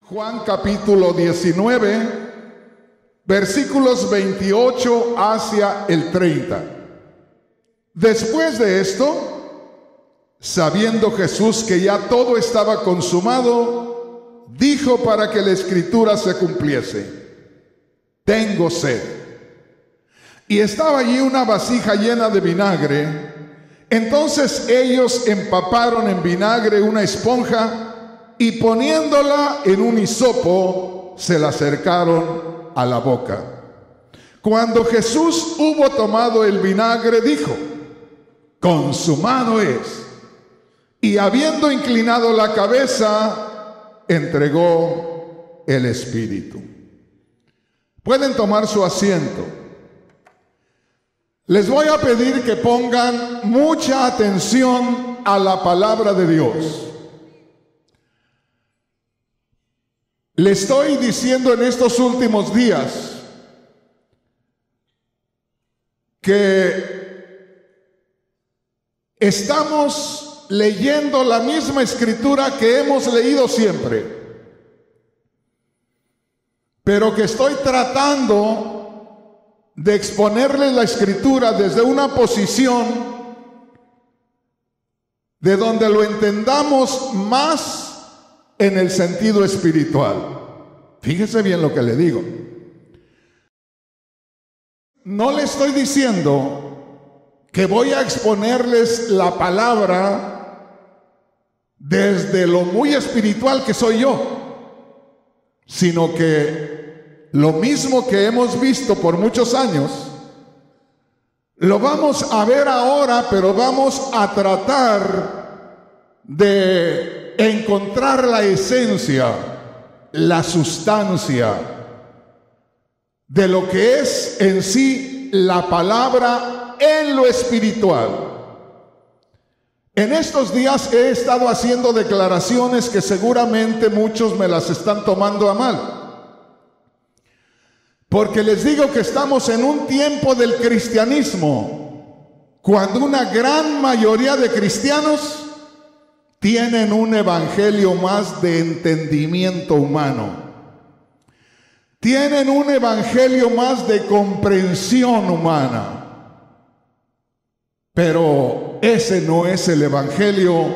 Juan capítulo 19, versículos 28 hacia el 30. Después de esto, sabiendo Jesús que ya todo estaba consumado, dijo para que la escritura se cumpliese: tengo sed. Y estaba allí una vasija llena de vinagre. Entonces ellos empaparon en vinagre una esponja y poniéndola en un hisopo, se la acercaron a la boca. Cuando Jesús hubo tomado el vinagre, dijo: consumado es. Y habiendo inclinado la cabeza, entregó el Espíritu. Pueden tomar su asiento. Les voy a pedir que pongan mucha atención a la palabra de Dios. Le estoy diciendo en estos últimos días que estamos leyendo la misma escritura que hemos leído siempre, pero que estoy tratando de exponerles la escritura desde una posición de donde lo entendamos más en el sentido espiritual. Fíjese bien lo que le digo. No le estoy diciendo que voy a exponerles la palabra desde lo muy espiritual que soy yo, sino que lo mismo que hemos visto por muchos años, lo vamos a ver ahora, pero vamos a tratar de encontrar la esencia, la sustancia de lo que es en sí la palabra en lo espiritual. En estos días he estado haciendo declaraciones que seguramente muchos me las están tomando a mal, porque les digo que estamos en un tiempo del cristianismo, cuando una gran mayoría de cristianos tienen un evangelio más de entendimiento humano. Tienen un evangelio más de comprensión humana. Pero ese no es el evangelio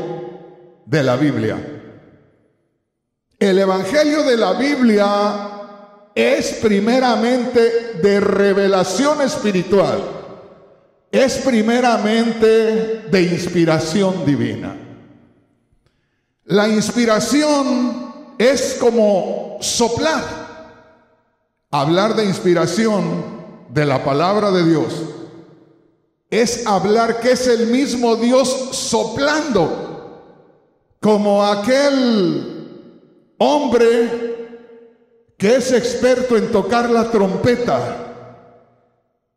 de la Biblia. El evangelio de la Biblia es primeramente de revelación espiritual. Es primeramente de inspiración divina. La inspiración es como soplar. Hablar de inspiración de la palabra de Dios es hablar que es el mismo Dios soplando, como aquel hombre que es experto en tocar la trompeta,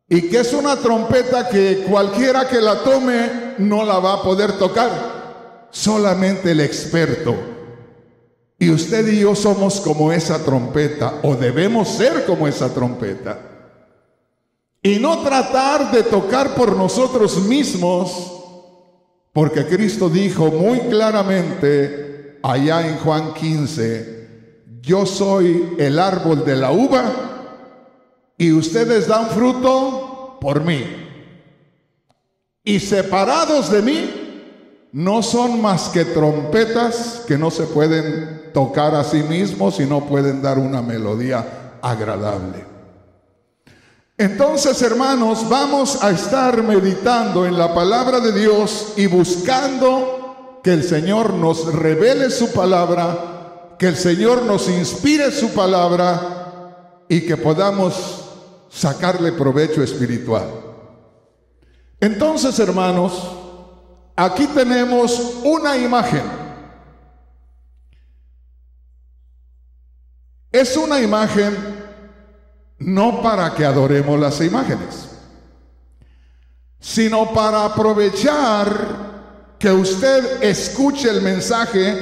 y que es una trompeta que cualquiera que la tome no la va a poder tocar, solamente el experto. Y usted y yo somos como esa trompeta, o debemos ser como esa trompeta, y no tratar de tocar por nosotros mismos, porque Cristo dijo muy claramente allá en Juan 15: yo soy el árbol de la uva y ustedes dan fruto por mí, y separados de mí no son más que trompetas que no se pueden tocar a sí mismos y no pueden dar una melodía agradable. Entonces, hermanos, vamos a estar meditando en la palabra de Dios y buscando que el Señor nos revele su palabra, que el Señor nos inspire su palabra y que podamos sacarle provecho espiritual. Entonces, hermanos, aquí tenemos una imagen. Es una imagen no para que adoremos las imágenes, sino para aprovechar que usted escuche el mensaje,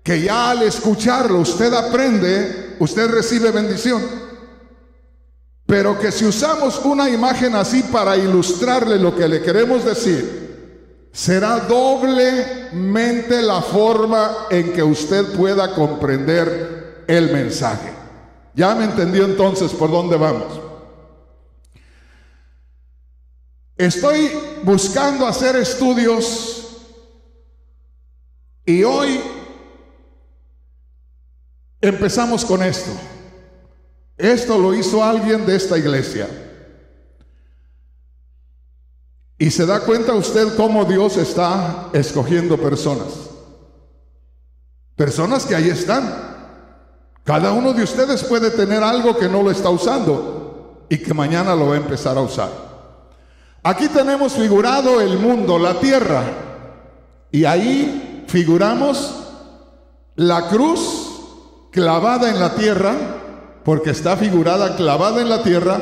que ya al escucharlo usted aprende, usted recibe bendición. Pero que si usamos una imagen así para ilustrarle lo que le queremos decir, será doblemente la forma en que usted pueda comprender el mensaje. ¿Ya me entendió entonces por dónde vamos? Estoy buscando hacer estudios y hoy empezamos con esto. Esto lo hizo alguien de esta iglesia. Y se da cuenta usted cómo Dios está escogiendo personas. Personas que ahí están. Cada uno de ustedes puede tener algo que no lo está usando y que mañana lo va a empezar a usar. Aquí tenemos figurado el mundo, la tierra. Y ahí figuramos la cruz clavada en la tierra, porque está figurada clavada en la tierra,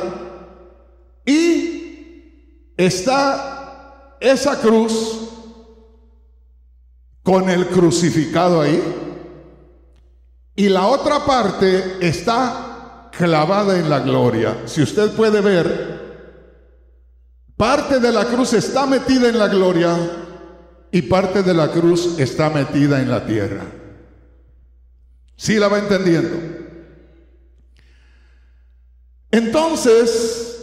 y está esa cruz con el crucificado ahí, y la otra parte está clavada en la gloria. Si usted puede ver, parte de la cruz está metida en la gloria y parte de la cruz está metida en la tierra. ¿Sí la va entendiendo? Entonces,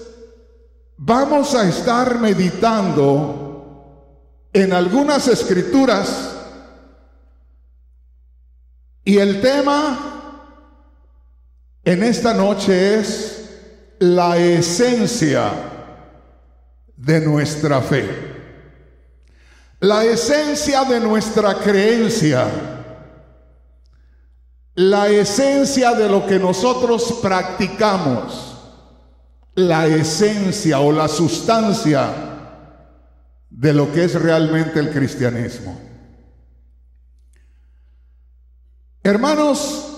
vamos a estar meditando en algunas escrituras y el tema en esta noche es la esencia de nuestra fe, la esencia de nuestra creencia, la esencia de lo que nosotros practicamos, la esencia o la sustancia de lo que es realmente el cristianismo. Hermanos,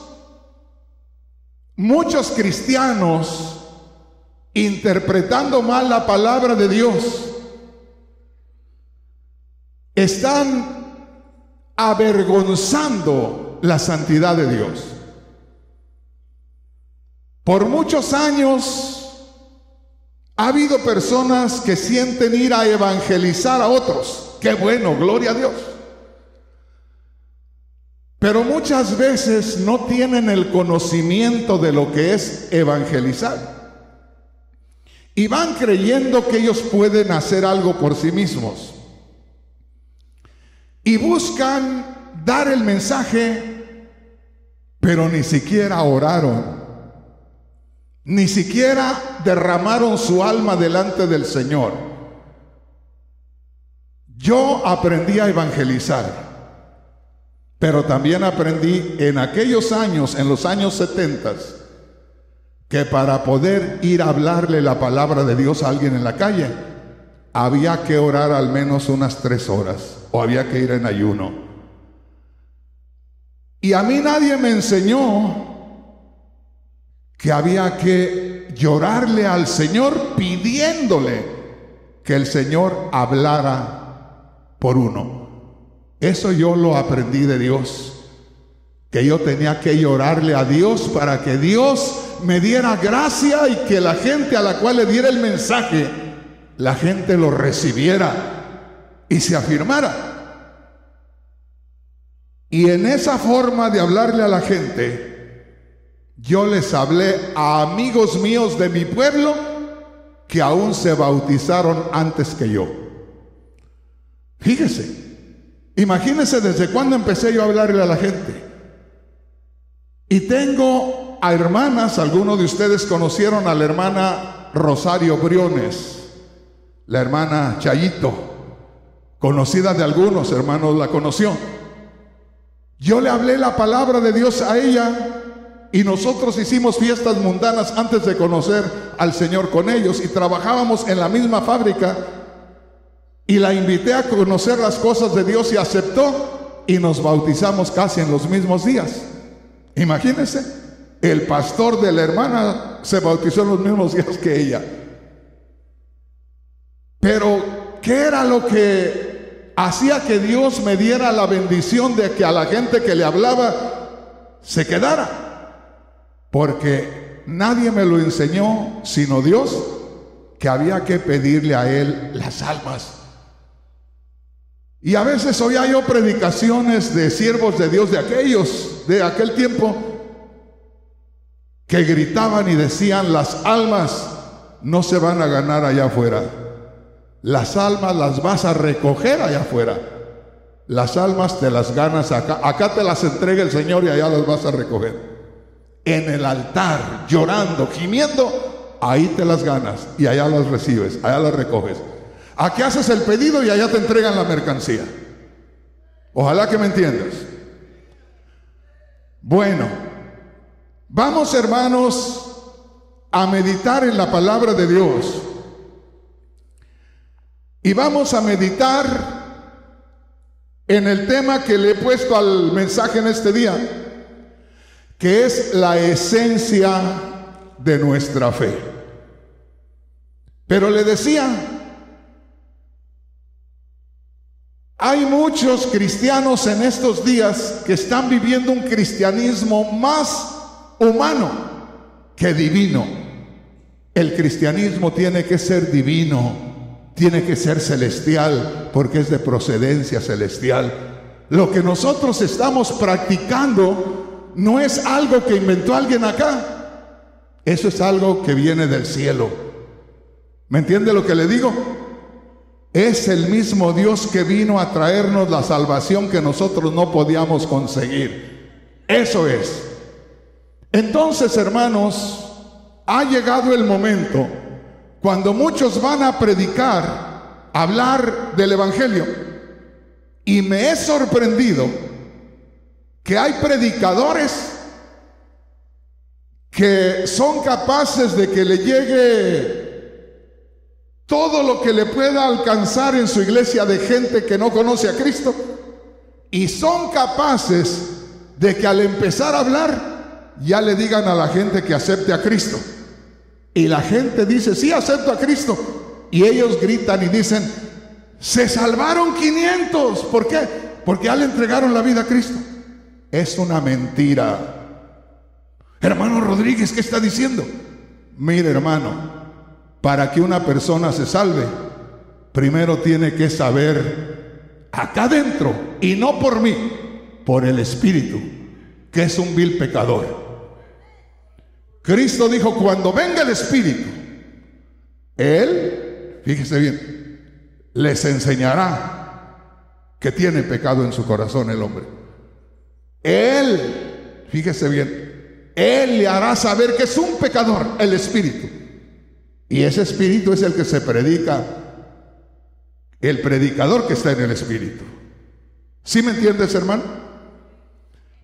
muchos cristianos, interpretando mal la palabra de Dios, están avergonzando la santidad de Dios. Por muchos años ha habido personas que sienten ir a evangelizar a otros. ¡Qué bueno! ¡Gloria a Dios! Pero muchas veces no tienen el conocimiento de lo que es evangelizar. Y van creyendo que ellos pueden hacer algo por sí mismos. Y buscan dar el mensaje, pero ni siquiera oraron. Ni siquiera derramaron su alma delante del Señor. Yo aprendí a evangelizar. Pero también aprendí en aquellos años, en los años 70, que para poder ir a hablarle la palabra de Dios a alguien en la calle, había que orar al menos unas 3 horas, o había que ir en ayuno. Y a mí nadie me enseñó que había que llorarle al Señor pidiéndole que el Señor hablara por uno. Eso yo lo aprendí de Dios, que yo tenía que llorarle a Dios para que Dios me diera gracia y que la gente a la cual le diera el mensaje, la gente lo recibiera y se afirmara. Y en esa forma de hablarle a la gente, yo les hablé a amigos míos de mi pueblo que aún se bautizaron antes que yo. Fíjese. Imagínense desde cuándo empecé yo a hablarle a la gente. Y tengo a hermanas, algunos de ustedes conocieron a la hermana Rosario Briones, la hermana Chayito, conocida de algunos hermanos, la conoció. Yo le hablé la palabra de Dios a ella y nosotros hicimos fiestas mundanas antes de conocer al Señor con ellos y trabajábamos en la misma fábrica. Y la invité a conocer las cosas de Dios y aceptó, y nos bautizamos casi en los mismos días. Imagínense, el pastor de la hermana se bautizó en los mismos días que ella. Pero, ¿qué era lo que hacía que Dios me diera la bendición de que a la gente que le hablaba se quedara? Porque nadie me lo enseñó sino Dios, que había que pedirle a Él las almas. Y a veces oía yo predicaciones de siervos de Dios de aquel tiempo, que gritaban y decían: las almas no se van a ganar allá afuera, las almas las vas a recoger allá afuera, las almas te las ganas acá, acá te las entrega el Señor y allá las vas a recoger. En el altar, llorando, gimiendo, ahí te las ganas y allá las recibes, allá las recoges. Aquí haces el pedido y allá te entregan la mercancía. Ojalá que me entiendas. Bueno, vamos, hermanos, a meditar en la palabra de Dios. Y vamos a meditar en el tema que le he puesto al mensaje en este día, que es la esencia de nuestra fe. Pero le decía, hay muchos cristianos en estos días que están viviendo un cristianismo más humano que divino. El cristianismo tiene que ser divino, tiene que ser celestial, porque es de procedencia celestial. Lo que nosotros estamos practicando no es algo que inventó alguien acá, eso es algo que viene del cielo. ¿Me entiende lo que le digo? Es el mismo Dios que vino a traernos la salvación que nosotros no podíamos conseguir. Eso es. Entonces, hermanos, ha llegado el momento cuando muchos van a predicar, hablar del Evangelio, y me he sorprendido que hay predicadores que son capaces de que le llegue todo lo que le pueda alcanzar en su iglesia de gente que no conoce a Cristo, y son capaces de que al empezar a hablar ya le digan a la gente que acepte a Cristo, y la gente dice: sí, acepto a Cristo, y ellos gritan y dicen: se salvaron 500. ¿Por qué? Porque ya le entregaron la vida a Cristo. Es una mentira. Hermano Rodríguez, ¿qué está diciendo? Mire, hermano, para que una persona se salve, primero tiene que saber acá adentro, y no por mí, por el Espíritu, que es un vil pecador. Cristo dijo: cuando venga el Espíritu, Él, fíjese bien, les enseñará que tiene pecado en su corazón el hombre. Él, fíjese bien, Él le hará saber que es un pecador, el Espíritu. Y ese Espíritu es el que se predica, el predicador que está en el Espíritu. ¿Sí me entiendes, hermano?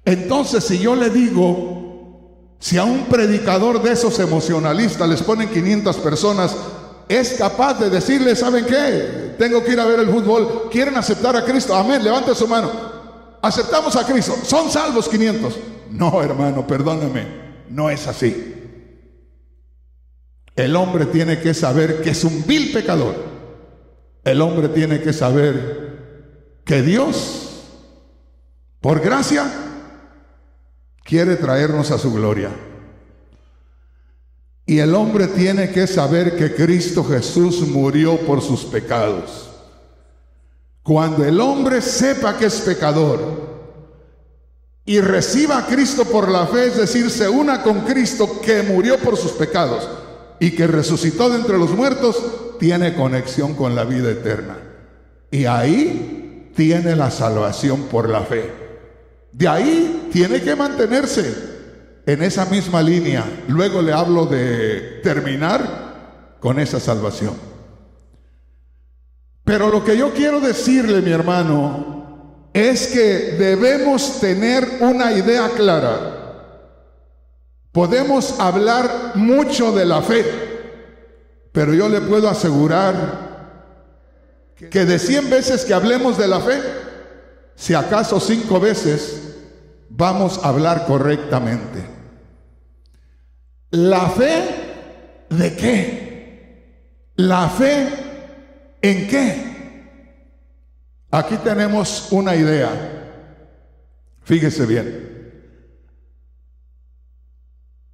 Entonces, si yo le digo, si a un predicador de esos emocionalistas les ponen 500 personas, es capaz de decirle: ¿saben qué? Tengo que ir a ver el fútbol. ¿Quieren aceptar a Cristo? Amén, levante su mano. Aceptamos a Cristo. Son salvos 500. No, hermano, perdóname, no es así. El hombre tiene que saber que es un vil pecador. El hombre tiene que saber que Dios, por gracia, quiere traernos a su gloria. Y el hombre tiene que saber que Cristo Jesús murió por sus pecados. Cuando el hombre sepa que es pecador y reciba a Cristo por la fe, es decir, se una con Cristo que murió por sus pecados y que resucitó de entre los muertos, tiene conexión con la vida eterna. Y ahí tiene la salvación por la fe. De ahí tiene que mantenerse en esa misma línea. Luego le hablo de terminar con esa salvación. Pero lo que yo quiero decirle, mi hermano, es que debemos tener una idea clara. Podemos hablar mucho de la fe, pero yo le puedo asegurar que de 100 veces que hablemos de la fe, si acaso 5 veces vamos a hablar correctamente. ¿La fe de qué? ¿La fe en qué? Aquí tenemos una idea. Fíjese bien.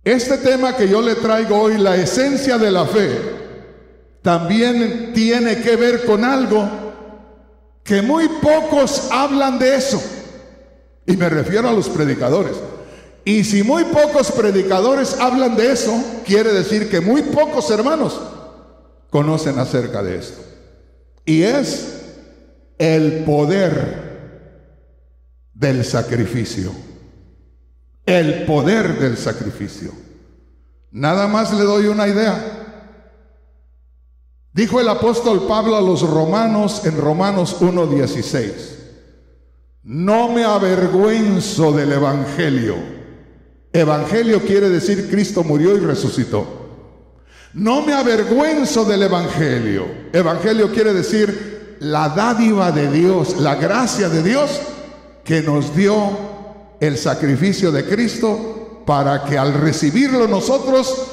Este tema que yo le traigo hoy, la esencia de la fe, también tiene que ver con algo que muy pocos hablan de eso. Y me refiero a los predicadores. Y si muy pocos predicadores hablan de eso, quiere decir que muy pocos hermanos conocen acerca de esto. Y es el poder del sacrificio. El poder del sacrificio. Nada más le doy una idea. Dijo el apóstol Pablo a los romanos en Romanos 1:16: no me avergüenzo del evangelio. Evangelio quiere decir Cristo murió y resucitó. No me avergüenzo del evangelio. Evangelio quiere decir la dádiva de Dios, la gracia de Dios que nos dio el sacrificio de Cristo para que al recibirlo nosotros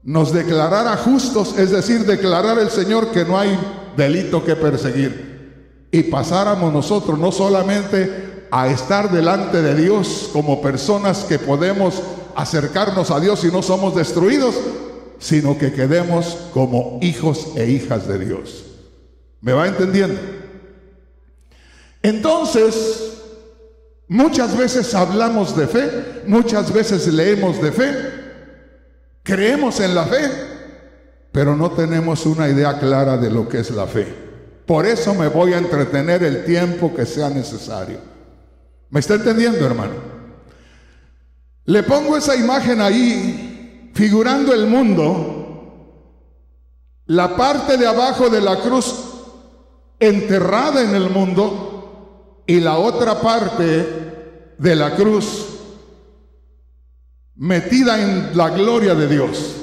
nos declarara justos, es decir, declarar el Señor que no hay delito que perseguir, y pasáramos nosotros no solamente a estar delante de Dios como personas que podemos acercarnos a Dios y no somos destruidos, sino que quedemos como hijos e hijas de Dios. ¿Me va entendiendo? Entonces, muchas veces hablamos de fe, muchas veces leemos de fe, creemos en la fe, pero no tenemos una idea clara de lo que es la fe. Por eso me voy a entretener el tiempo que sea necesario. ¿Me está entendiendo, hermano? Le pongo esa imagen ahí, figurando el mundo, la parte de abajo de la cruz enterrada en el mundo y la otra parte de la cruz metida en la gloria de Dios.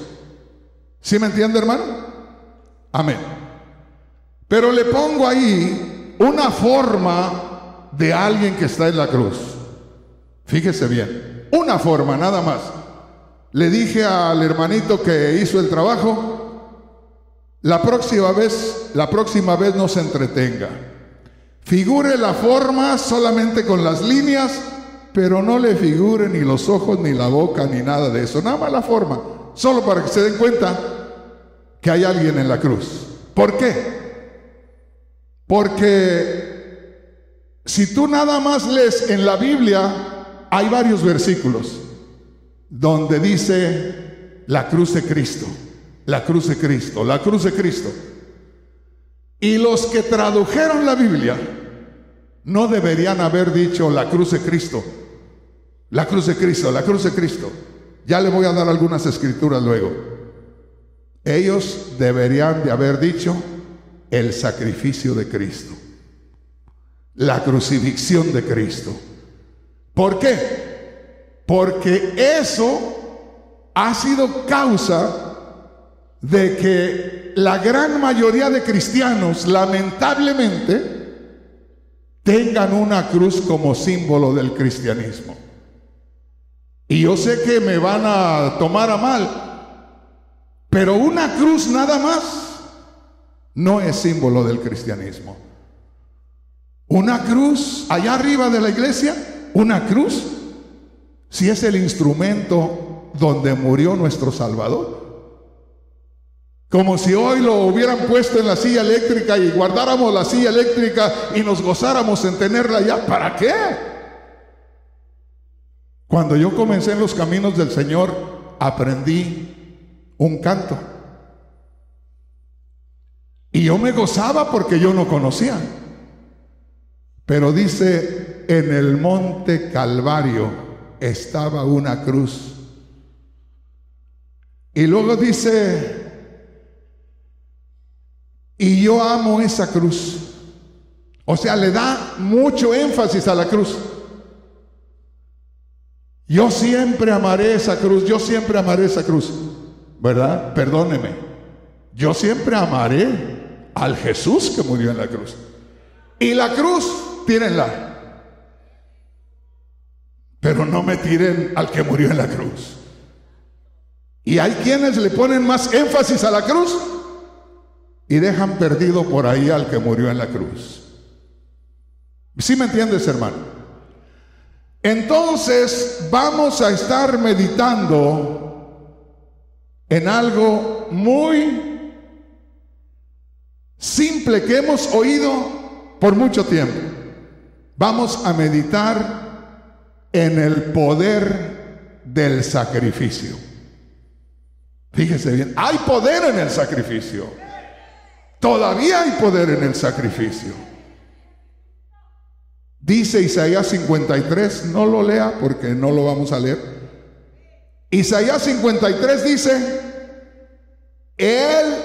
¿Sí me entiende, hermano? Amén. Pero le pongo ahí una forma de alguien que está en la cruz. Fíjese bien, una forma nada más. Le dije al hermanito que hizo el trabajo, la próxima vez no se entretenga. Figure la forma solamente con las líneas, pero no le figure ni los ojos, ni la boca, ni nada de eso. Nada más la forma, solo para que se den cuenta que hay alguien en la cruz. ¿Por qué? Porque si tú nada más lees en la Biblia, hay varios versículos donde dice la cruz de Cristo, la cruz de Cristo, la cruz de Cristo. Y los que tradujeron la Biblia no deberían haber dicho la cruz de Cristo, la cruz de Cristo, la cruz de Cristo. Ya le voy a dar algunas escrituras luego. Ellos deberían de haber dicho el sacrificio de Cristo, la crucifixión de Cristo. ¿Por qué? Porque eso ha sido causa de que la gran mayoría de cristianos, lamentablemente, tengan una cruz como símbolo del cristianismo. Y yo sé que me van a tomar a mal, pero una cruz nada más no es símbolo del cristianismo. Una cruz allá arriba de la iglesia, una cruz, si es el instrumento donde murió nuestro Salvador. Como si hoy lo hubieran puesto en la silla eléctrica y guardáramos la silla eléctrica y nos gozáramos en tenerla ya. ¿Para qué? Cuando yo comencé en los caminos del Señor, aprendí un canto. Y yo me gozaba porque yo no conocía. Pero dice, en el monte Calvario estaba una cruz. Y luego dice, y yo amo esa cruz. O sea, le da mucho énfasis a la cruz. Yo siempre amaré esa cruz, yo siempre amaré esa cruz. ¿Verdad? Perdóneme. Yo siempre amaré al Jesús que murió en la cruz. Y la cruz, tírenla. Pero no me tiren al que murió en la cruz. Y hay quienes le ponen más énfasis a la cruz y dejan perdido por ahí al que murió en la cruz. ¿Sí me entiendes, hermano? Entonces vamos a estar meditando en algo muy simple que hemos oído por mucho tiempo. Vamos a meditar en el poder del sacrificio. Fíjese bien, hay poder en el sacrificio. Todavía hay poder en el sacrificio. Dice Isaías 53, no lo lea porque no lo vamos a leer. Isaías 53 dice: Él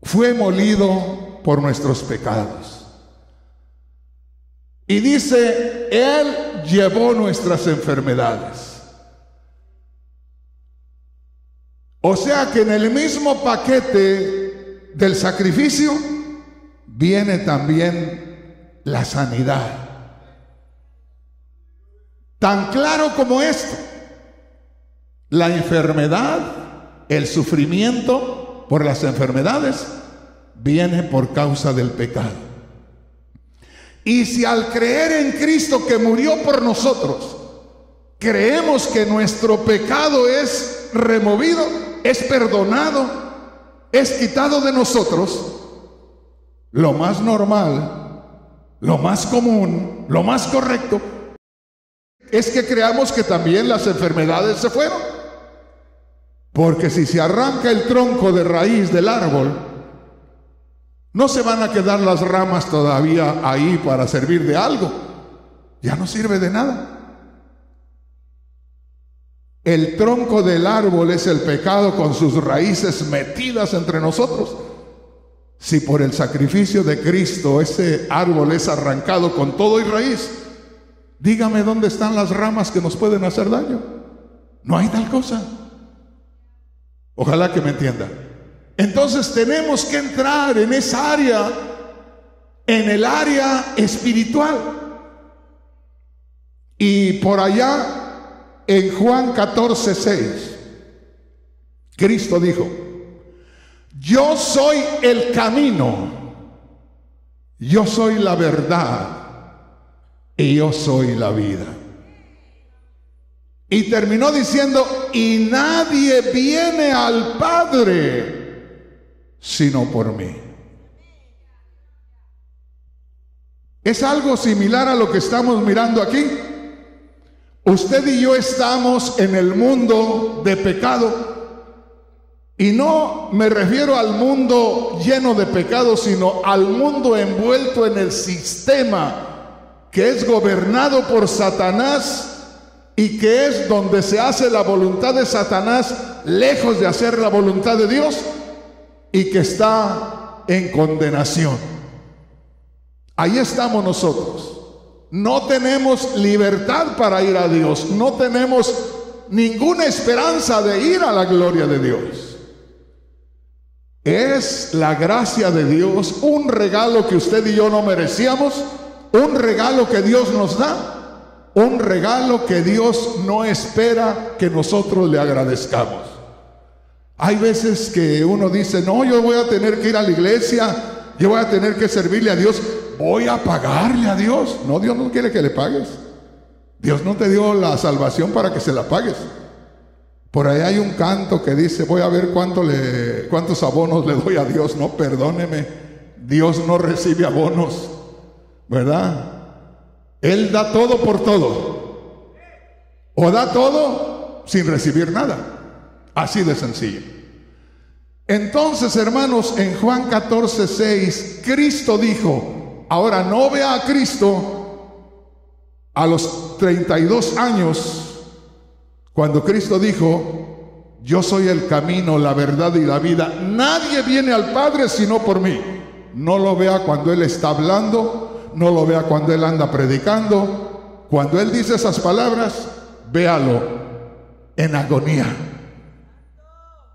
fue molido por nuestros pecados. Y dice: Él llevó nuestras enfermedades. O sea que en el mismo paquete del sacrificio viene también la sanidad. Tan claro como esto: la enfermedad, el sufrimiento por las enfermedades viene por causa del pecado. Y si al creer en Cristo que murió por nosotros, creemos que nuestro pecado es removido, es perdonado, es quitado de nosotros, lo más normal, lo más común, lo más correcto es que creamos que también las enfermedades se fueron. Porque si se arranca el tronco de raíz del árbol, no se van a quedar las ramas todavía ahí para servir de algo. Ya no sirve de nada. El tronco del árbol es el pecado con sus raíces metidas entre nosotros. Si por el sacrificio de Cristo ese árbol es arrancado con todo y raíz, dígame dónde están las ramas que nos pueden hacer daño. No hay tal cosa. Ojalá que me entienda. Entonces tenemos que entrar en esa área, en el área espiritual. Y por allá en Juan 14:6, Cristo dijo: yo soy el camino, yo soy la verdad y yo soy la vida. Y terminó diciendo: y nadie viene al Padre sino por mí. Es algo similar a lo que estamos mirando aquí. Usted y yo estamos en el mundo de pecado, y no me refiero al mundo lleno de pecado, sino al mundo envuelto en el sistema que es gobernado por Satanás y que es donde se hace la voluntad de Satanás lejos de hacer la voluntad de Dios, y que está en condenación. Ahí estamos nosotros. No tenemos libertad para ir a Dios. No tenemos ninguna esperanza de ir a la gloria de Dios. Es la gracia de Dios, un regalo que usted y yo no merecíamos, un regalo que Dios nos da, un regalo que Dios no espera que nosotros le agradezcamos. Hay veces que uno dice: no, yo voy a tener que ir a la iglesia, yo voy a tener que servirle a Dios, voy a pagarle a Dios. No, Dios no quiere que le pagues. Dios no te dio la salvación para que se la pagues. Por ahí hay un canto que dice: voy a ver cuántos abonos le doy a Dios. No, perdóneme, Dios no recibe abonos, ¿verdad? Él da todo por todo, o da todo sin recibir nada. Así de sencillo. Entonces, hermanos, en Juan 14:6, Cristo dijo, ahora no vea a Cristo a los 32 años, cuando Cristo dijo: yo soy el camino, la verdad y la vida, nadie viene al Padre sino por mí. No lo vea cuando Él está hablando, no lo vea cuando Él anda predicando. Cuando Él dice esas palabras, véalo en agonía.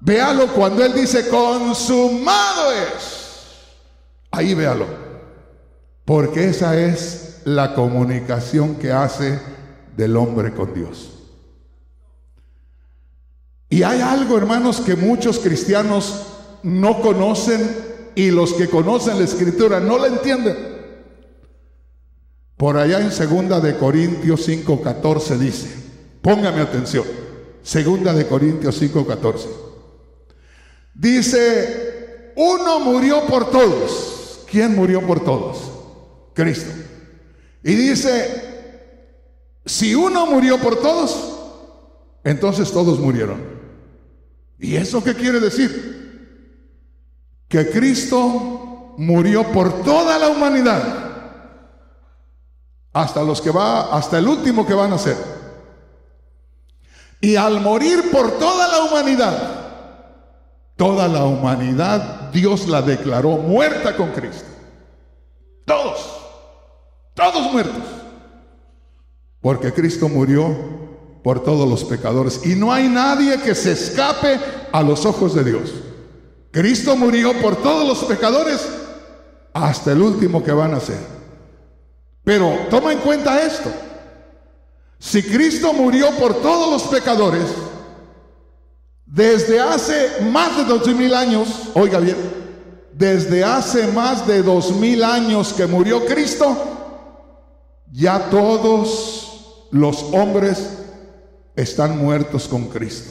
Véalo cuando Él dice: consumado es. Ahí véalo. Porque esa es la comunicación que hace del hombre con Dios. Y hay algo, hermanos, que muchos cristianos no conocen, y los que conocen la Escritura no la entienden. Por allá en 2 de Corintios 5:14 dice, póngame atención, 2 de Corintios 5:14. Dice: uno murió por todos. ¿Quién murió por todos? Cristo. Y dice: Si uno murió por todos, entonces todos murieron. ¿Y eso qué quiere decir? Que Cristo murió por toda la humanidad, hasta el último que va a nacer. Y al morir por toda la humanidad, Dios la declaró muerta con Cristo. Todos muertos. Porque Cristo murió por todos los pecadores. Y no hay nadie que se escape a los ojos de Dios. Cristo murió por todos los pecadores hasta el último que van a nacer. Pero toma en cuenta esto. Si Cristo murió por todos los pecadores desde hace más de 2000 años, oiga bien, desde hace más de 2000 años que murió Cristo, ya todos los hombres están muertos con Cristo.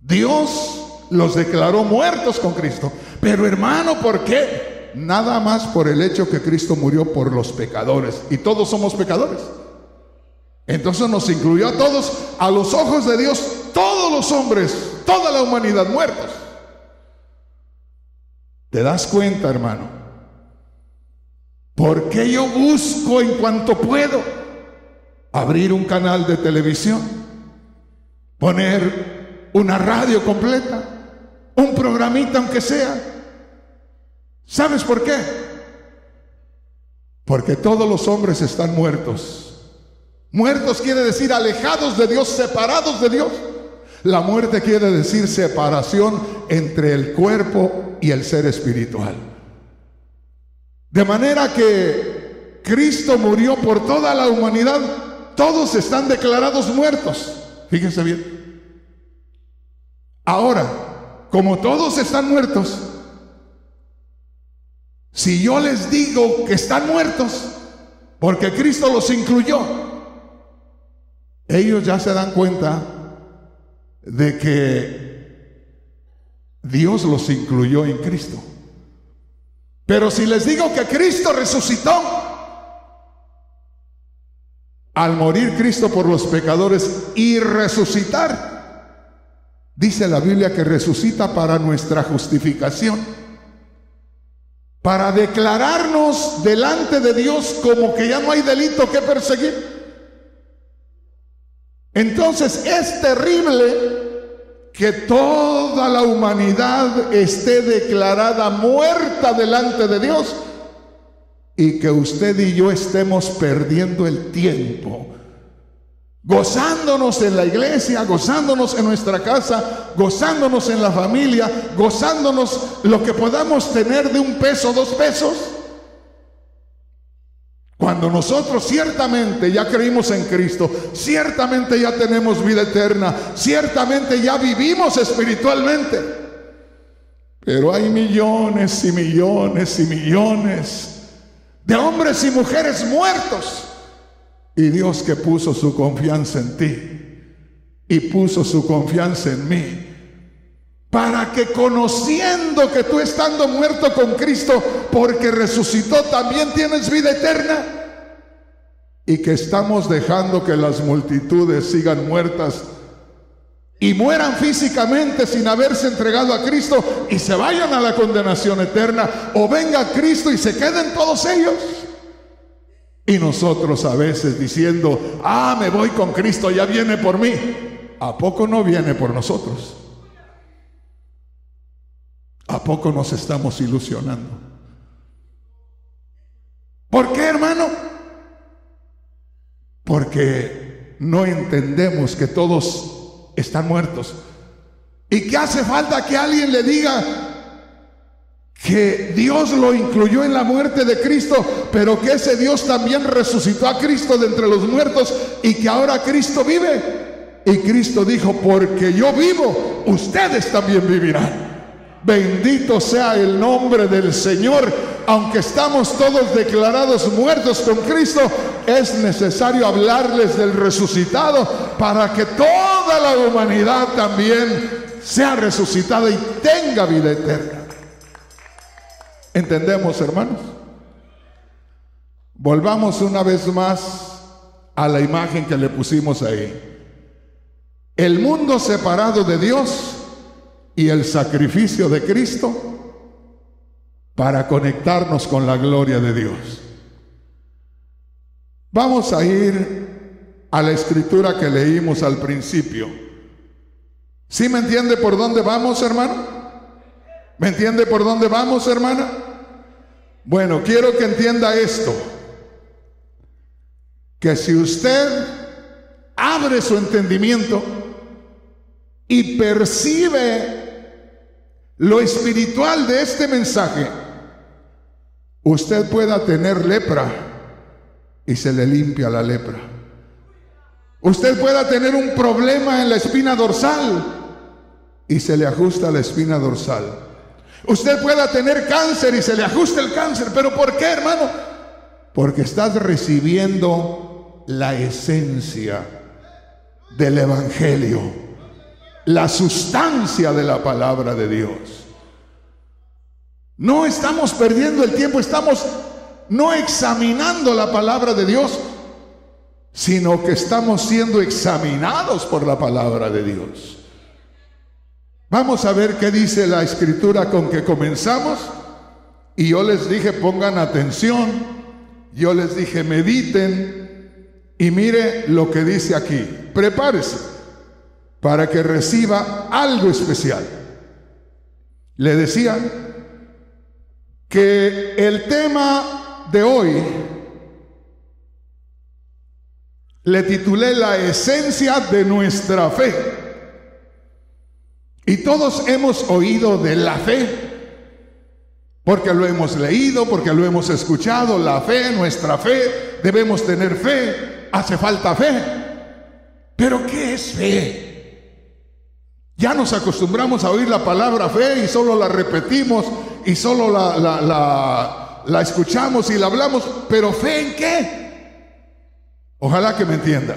Dios los declaró muertos con Cristo. Pero hermano, ¿por qué? Nada más por el hecho que Cristo murió por los pecadores. Y todos somos pecadores. Entonces nos incluyó a todos, a los ojos de Dios, todos los hombres, toda la humanidad muertos. ¿Te das cuenta, hermano? ¿Por qué yo busco en cuanto puedo abrir un canal de televisión, poner una radio completa, un programita aunque sea? ¿Sabes por qué? Porque todos los hombres están muertos. Muertos quiere decir alejados de Dios, separados de Dios. La muerte quiere decir separación entre el cuerpo y el ser espiritual. De manera que Cristo murió por toda la humanidad. Todos están declarados muertos. Fíjense bien. Ahora, como todos están muertos, si yo les digo que están muertos, porque Cristo los incluyó, ellos ya se dan cuenta de que Dios los incluyó en Cristo. Pero si les digo que Cristo resucitó, al morir Cristo por los pecadores y resucitar, dice la Biblia que resucita para nuestra justificación, para declararnos delante de Dios como que ya no hay delito que perseguir. Entonces es terrible que toda la humanidad esté declarada muerta delante de Dios y que usted y yo estemos perdiendo el tiempo, gozándonos en la iglesia, gozándonos en nuestra casa, gozándonos en la familia, gozándonos lo que podamos tener de $1, $2, cuando nosotros ciertamente ya creímos en Cristo, ciertamente ya tenemos vida eterna, ciertamente ya vivimos espiritualmente. Pero hay millones y millones y millones de hombres y mujeres muertos. Y Dios que puso su confianza en ti y puso su confianza en mí, para que conociendo que tú estando muerto con Cristo, porque resucitó, también tienes vida eterna, y que estamos dejando que las multitudes sigan muertas y mueran físicamente sin haberse entregado a Cristo y se vayan a la condenación eterna, o venga Cristo y se queden todos ellos. Y nosotros a veces diciendo, me voy con Cristo, ya viene por mí. ¿A poco no viene por nosotros? ¿A poco nos estamos ilusionando? ¿Por qué, hermano? Porque no entendemos que todos están muertos y que hace falta que alguien le diga que Dios lo incluyó en la muerte de Cristo, pero que ese Dios también resucitó a Cristo de entre los muertos y que ahora Cristo vive. Y Cristo dijo, porque yo vivo, ustedes también vivirán. Bendito sea el nombre del Señor. Aunque estamos todos declarados muertos con Cristo, es necesario hablarles del resucitado para que toda la humanidad también sea resucitada y tenga vida eterna. ¿Entendemos, hermanos? Volvamos una vez más a la imagen que le pusimos ahí. El mundo separado de Dios y el sacrificio de Cristo para conectarnos con la gloria de Dios. Vamos a ir a la escritura que leímos al principio. ¿Sí me entiende por dónde vamos, hermano? ¿Me entiende por dónde vamos, hermana? Bueno, quiero que entienda esto, que si usted abre su entendimiento y percibe lo espiritual de este mensaje, usted pueda tener lepra y se le limpia la lepra. Usted pueda tener un problema en la espina dorsal y se le ajusta la espina dorsal. Usted pueda tener cáncer y se le ajusta el cáncer. ¿Pero por qué, hermano? Porque estás recibiendo la esencia del Evangelio, la sustancia de la palabra de Dios. No estamos perdiendo el tiempo, estamos no examinando la palabra de Dios, sino que estamos siendo examinados por la palabra de Dios. Vamos a ver qué dice la escritura con que comenzamos. Y yo les dije, pongan atención. Yo les dije, mediten. Y mire lo que dice aquí. Prepárese para que reciba algo especial. Le decía que el tema de hoy le titulé la esencia de nuestra fe. Y todos hemos oído de la fe, porque lo hemos leído, porque lo hemos escuchado. La fe, nuestra fe, debemos tener fe, hace falta fe. Pero ¿qué es fe? Ya nos acostumbramos a oír la palabra fe y solo la repetimos y solo la escuchamos y la hablamos. ¿Pero fe en qué? Ojalá que me entienda.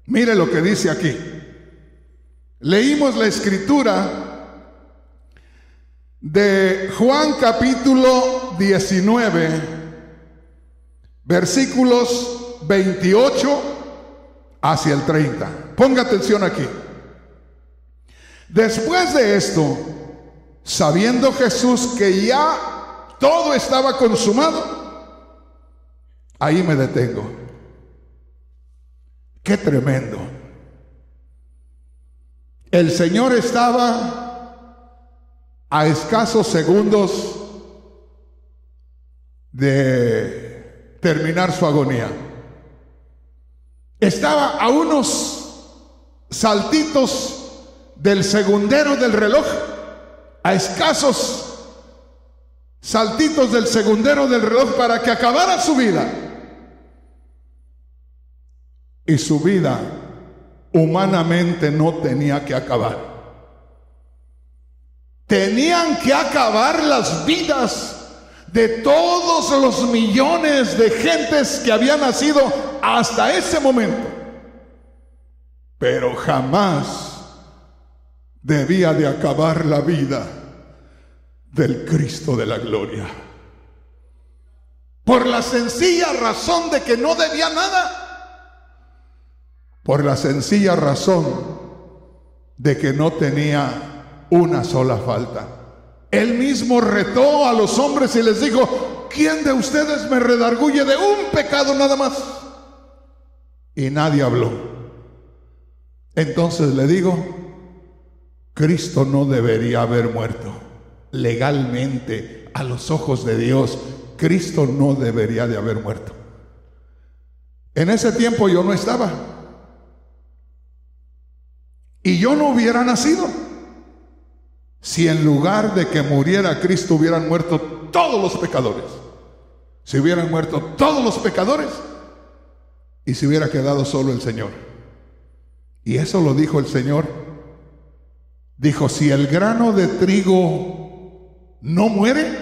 Mire lo que dice aquí. Leímos la escritura de Juan capítulo 19, versículos 28 hacia el 30. Ponga atención aquí. Después de esto, sabiendo Jesús que ya todo estaba consumado, ahí me detengo. Qué tremendo. El Señor estaba a escasos segundos de terminar su agonía. Estaba a unos saltitos del segundero del reloj, a escasos saltitos del segundero del reloj para que acabara su vida. Y su vida humanamente no tenía que acabar. Tenían que acabar las vidas de todos los millones de gentes que habían nacido hasta ese momento. Pero jamás debía de acabar la vida del Cristo de la gloria. Por la sencilla razón de que no debía nada. Por la sencilla razón de que no tenía una sola falta. Él mismo retó a los hombres y les dijo: ¿quién de ustedes me redarguye de un pecado nada más? Y nadie habló. Entonces le digo, Cristo no debería haber muerto. Legalmente, a los ojos de Dios, Cristo no debería de haber muerto. En ese tiempo yo no estaba. Y yo no hubiera nacido si en lugar de que muriera Cristo hubieran muerto todos los pecadores. Si hubieran muerto todos los pecadores y se hubiera quedado solo el Señor. Y eso lo dijo el Señor. Dijo, si el grano de trigo no muere,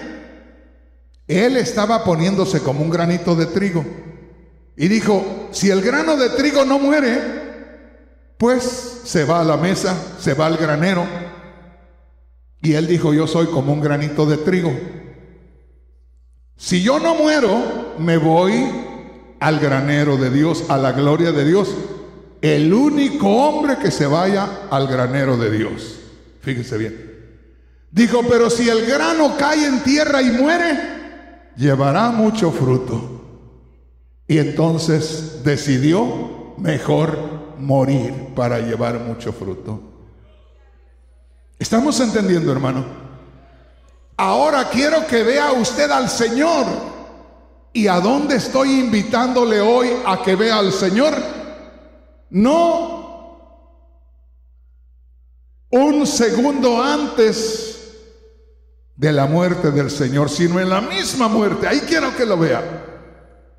Él estaba poniéndose como un granito de trigo. Y dijo, si el grano de trigo no muere, pues se va a la mesa, se va al granero. Y Él dijo, yo soy como un granito de trigo. Si yo no muero, me voy al granero de Dios, a la gloria de Dios. El único hombre que se vaya al granero de Dios. Fíjese bien. Dijo, pero si el grano cae en tierra y muere, llevará mucho fruto. Y entonces decidió mejor morir para llevar mucho fruto. ¿Estamos entendiendo, hermano? Ahora quiero que vea usted al Señor. ¿Y a dónde estoy invitándole hoy a que vea al Señor? No un segundo antes de la muerte del Señor, sino en la misma muerte. Ahí quiero que lo vea,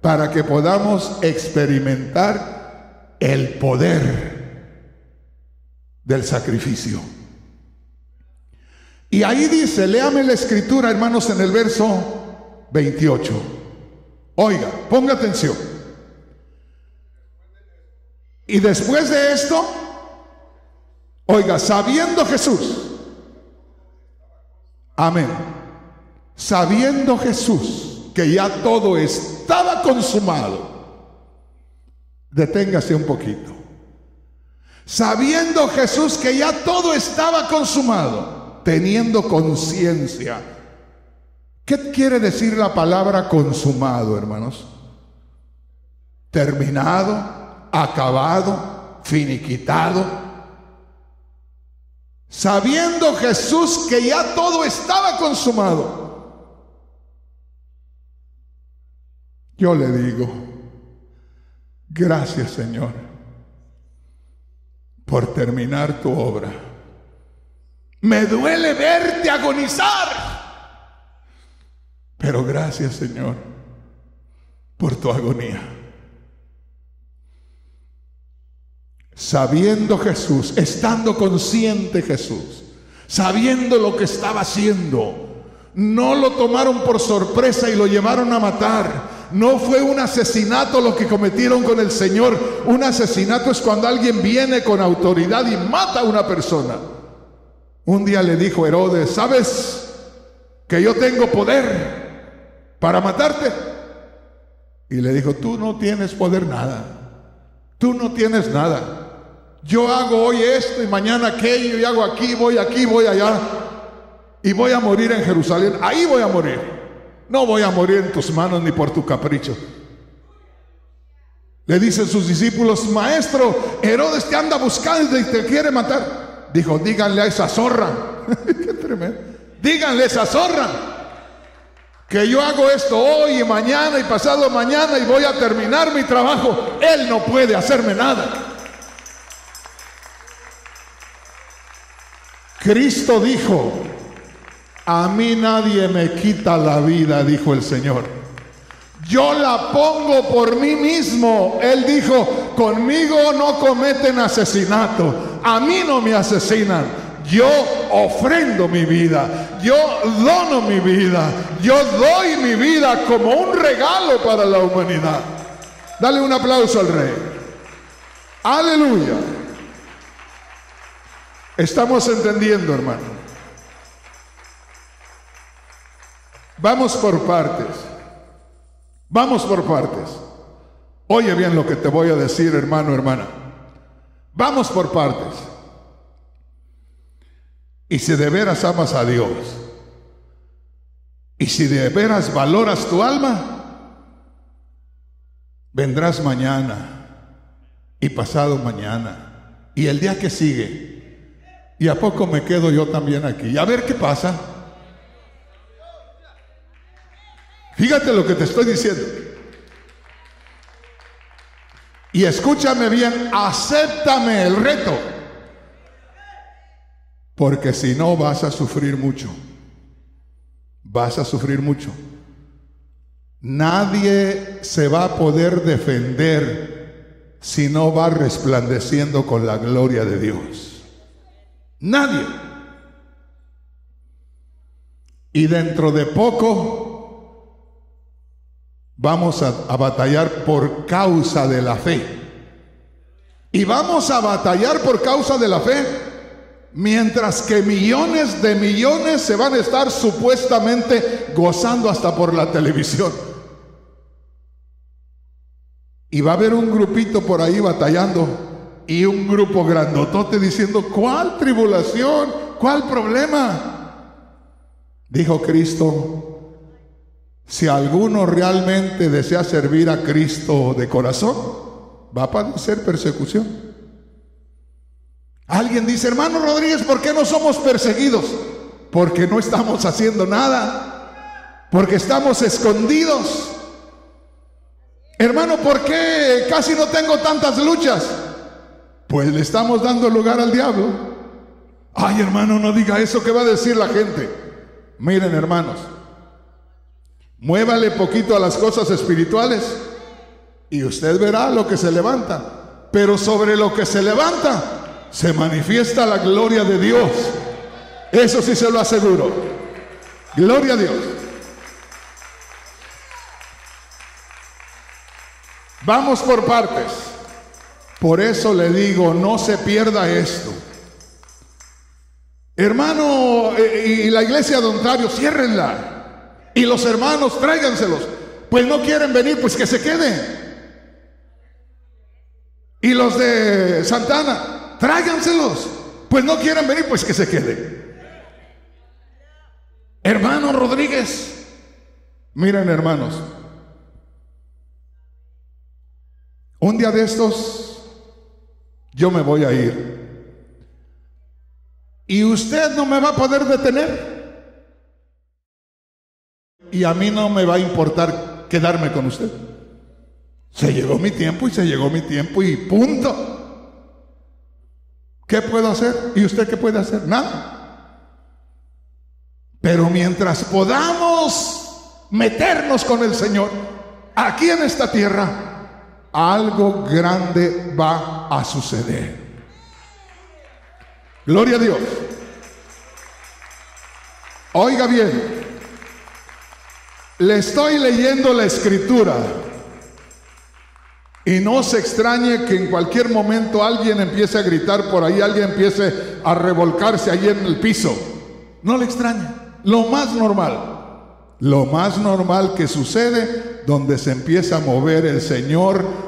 para que podamos experimentar el poder del sacrificio. Y ahí dice, léame la escritura, hermanos, en el verso 28. Oiga, ponga atención. Y después de esto, oiga, sabiendo Jesús, amén, sabiendo Jesús que ya todo estaba consumado, deténgase un poquito. Sabiendo Jesús que ya todo estaba consumado, teniendo conciencia. ¿Qué quiere decir la palabra consumado, hermanos? Terminado, acabado, finiquitado. Sabiendo Jesús que ya todo estaba consumado, yo le digo, gracias, Señor, por terminar tu obra. Me duele verte agonizar, pero gracias, Señor, por tu agonía. Sabiendo Jesús, estando consciente Jesús, sabiendo lo que estaba haciendo, no lo tomaron por sorpresa y lo llevaron a matar. No fue un asesinato lo que cometieron con el Señor. Un asesinato es cuando alguien viene con autoridad y mata a una persona. Un día le dijo Herodes, ¿sabes que yo tengo poder para matarte? Y le dijo, tú no tienes poder nada. Tú no tienes nada. Yo hago hoy esto y mañana aquello, y hago aquí, voy allá, y voy a morir en Jerusalén. Ahí voy a morir. No voy a morir en tus manos ni por tu capricho. Le dicen sus discípulos, maestro, Herodes te anda buscando y te quiere matar. Dijo, díganle a esa zorra. Qué tremendo. Díganle a esa zorra que yo hago esto hoy y mañana y pasado mañana y voy a terminar mi trabajo. Él no puede hacerme nada. Cristo dijo, a mí nadie me quita la vida, dijo el Señor. Yo la pongo por mí mismo. Él dijo, conmigo no cometen asesinato. A mí no me asesinan. Yo ofrendo mi vida. Yo dono mi vida. Yo doy mi vida como un regalo para la humanidad. Dale un aplauso al Rey. Aleluya. Estamos entendiendo, hermano. Vamos por partes. Vamos por partes. Oye bien lo que te voy a decir, hermano, hermana. Vamos por partes. Y si de veras amas a Dios, y si de veras valoras tu alma, vendrás mañana y pasado mañana y el día que sigue. ¿Y a poco me quedo yo también aquí? Y a ver qué pasa. Fíjate lo que te estoy diciendo. Y escúchame bien, acéptame el reto. Porque si no vas a sufrir mucho. Vas a sufrir mucho. Nadie se va a poder defender si no va resplandeciendo con la gloria de Dios. Nadie. Y dentro de poco vamos a batallar por causa de la fe. Y vamos a batallar por causa de la fe, mientras que millones de millones se van a estar supuestamente gozando hasta por la televisión. Y va a haber un grupito por ahí batallando y un grupo grandotote diciendo, ¿cuál tribulación? ¿Cuál problema? Dijo Cristo, si alguno realmente desea servir a Cristo de corazón, va a padecer persecución. Alguien dice, hermano Rodríguez, ¿por qué no somos perseguidos? Porque no estamos haciendo nada, porque estamos escondidos. Hermano, ¿por qué casi no tengo tantas luchas? Pues le estamos dando lugar al diablo. Ay, hermano, no diga eso, ¿qué va a decir la gente? Miren, hermanos, muévale poquito a las cosas espirituales y usted verá lo que se levanta. Pero sobre lo que se levanta se manifiesta la gloria de Dios. Eso sí se lo aseguro. Gloria a Dios. Vamos por partes. Por eso le digo, no se pierda esto. Hermano, y la iglesia de Ontario, ciérrenla. Y los hermanos, tráiganselos. Pues no quieren venir, pues que se queden. Y los de Santana, tráiganselos. Pues no quieren venir, pues que se queden. Hermano Rodríguez, miren, hermanos, un día de estos yo me voy a ir y usted no me va a poder detener y a mí no me va a importar quedarme con usted. Se llegó mi tiempo y se llegó mi tiempo y punto. ¿Qué puedo hacer? ¿Y usted qué puede hacer? Nada. Pero mientras podamos meternos con el Señor aquí en esta tierra, algo grande va a suceder. Gloria a Dios. Oiga bien, le estoy leyendo la escritura y no se extrañe que en cualquier momento alguien empiece a gritar por ahí, alguien empiece a revolcarse ahí en el piso. No le extrañe. Lo más normal que sucede donde se empieza a mover el Señor,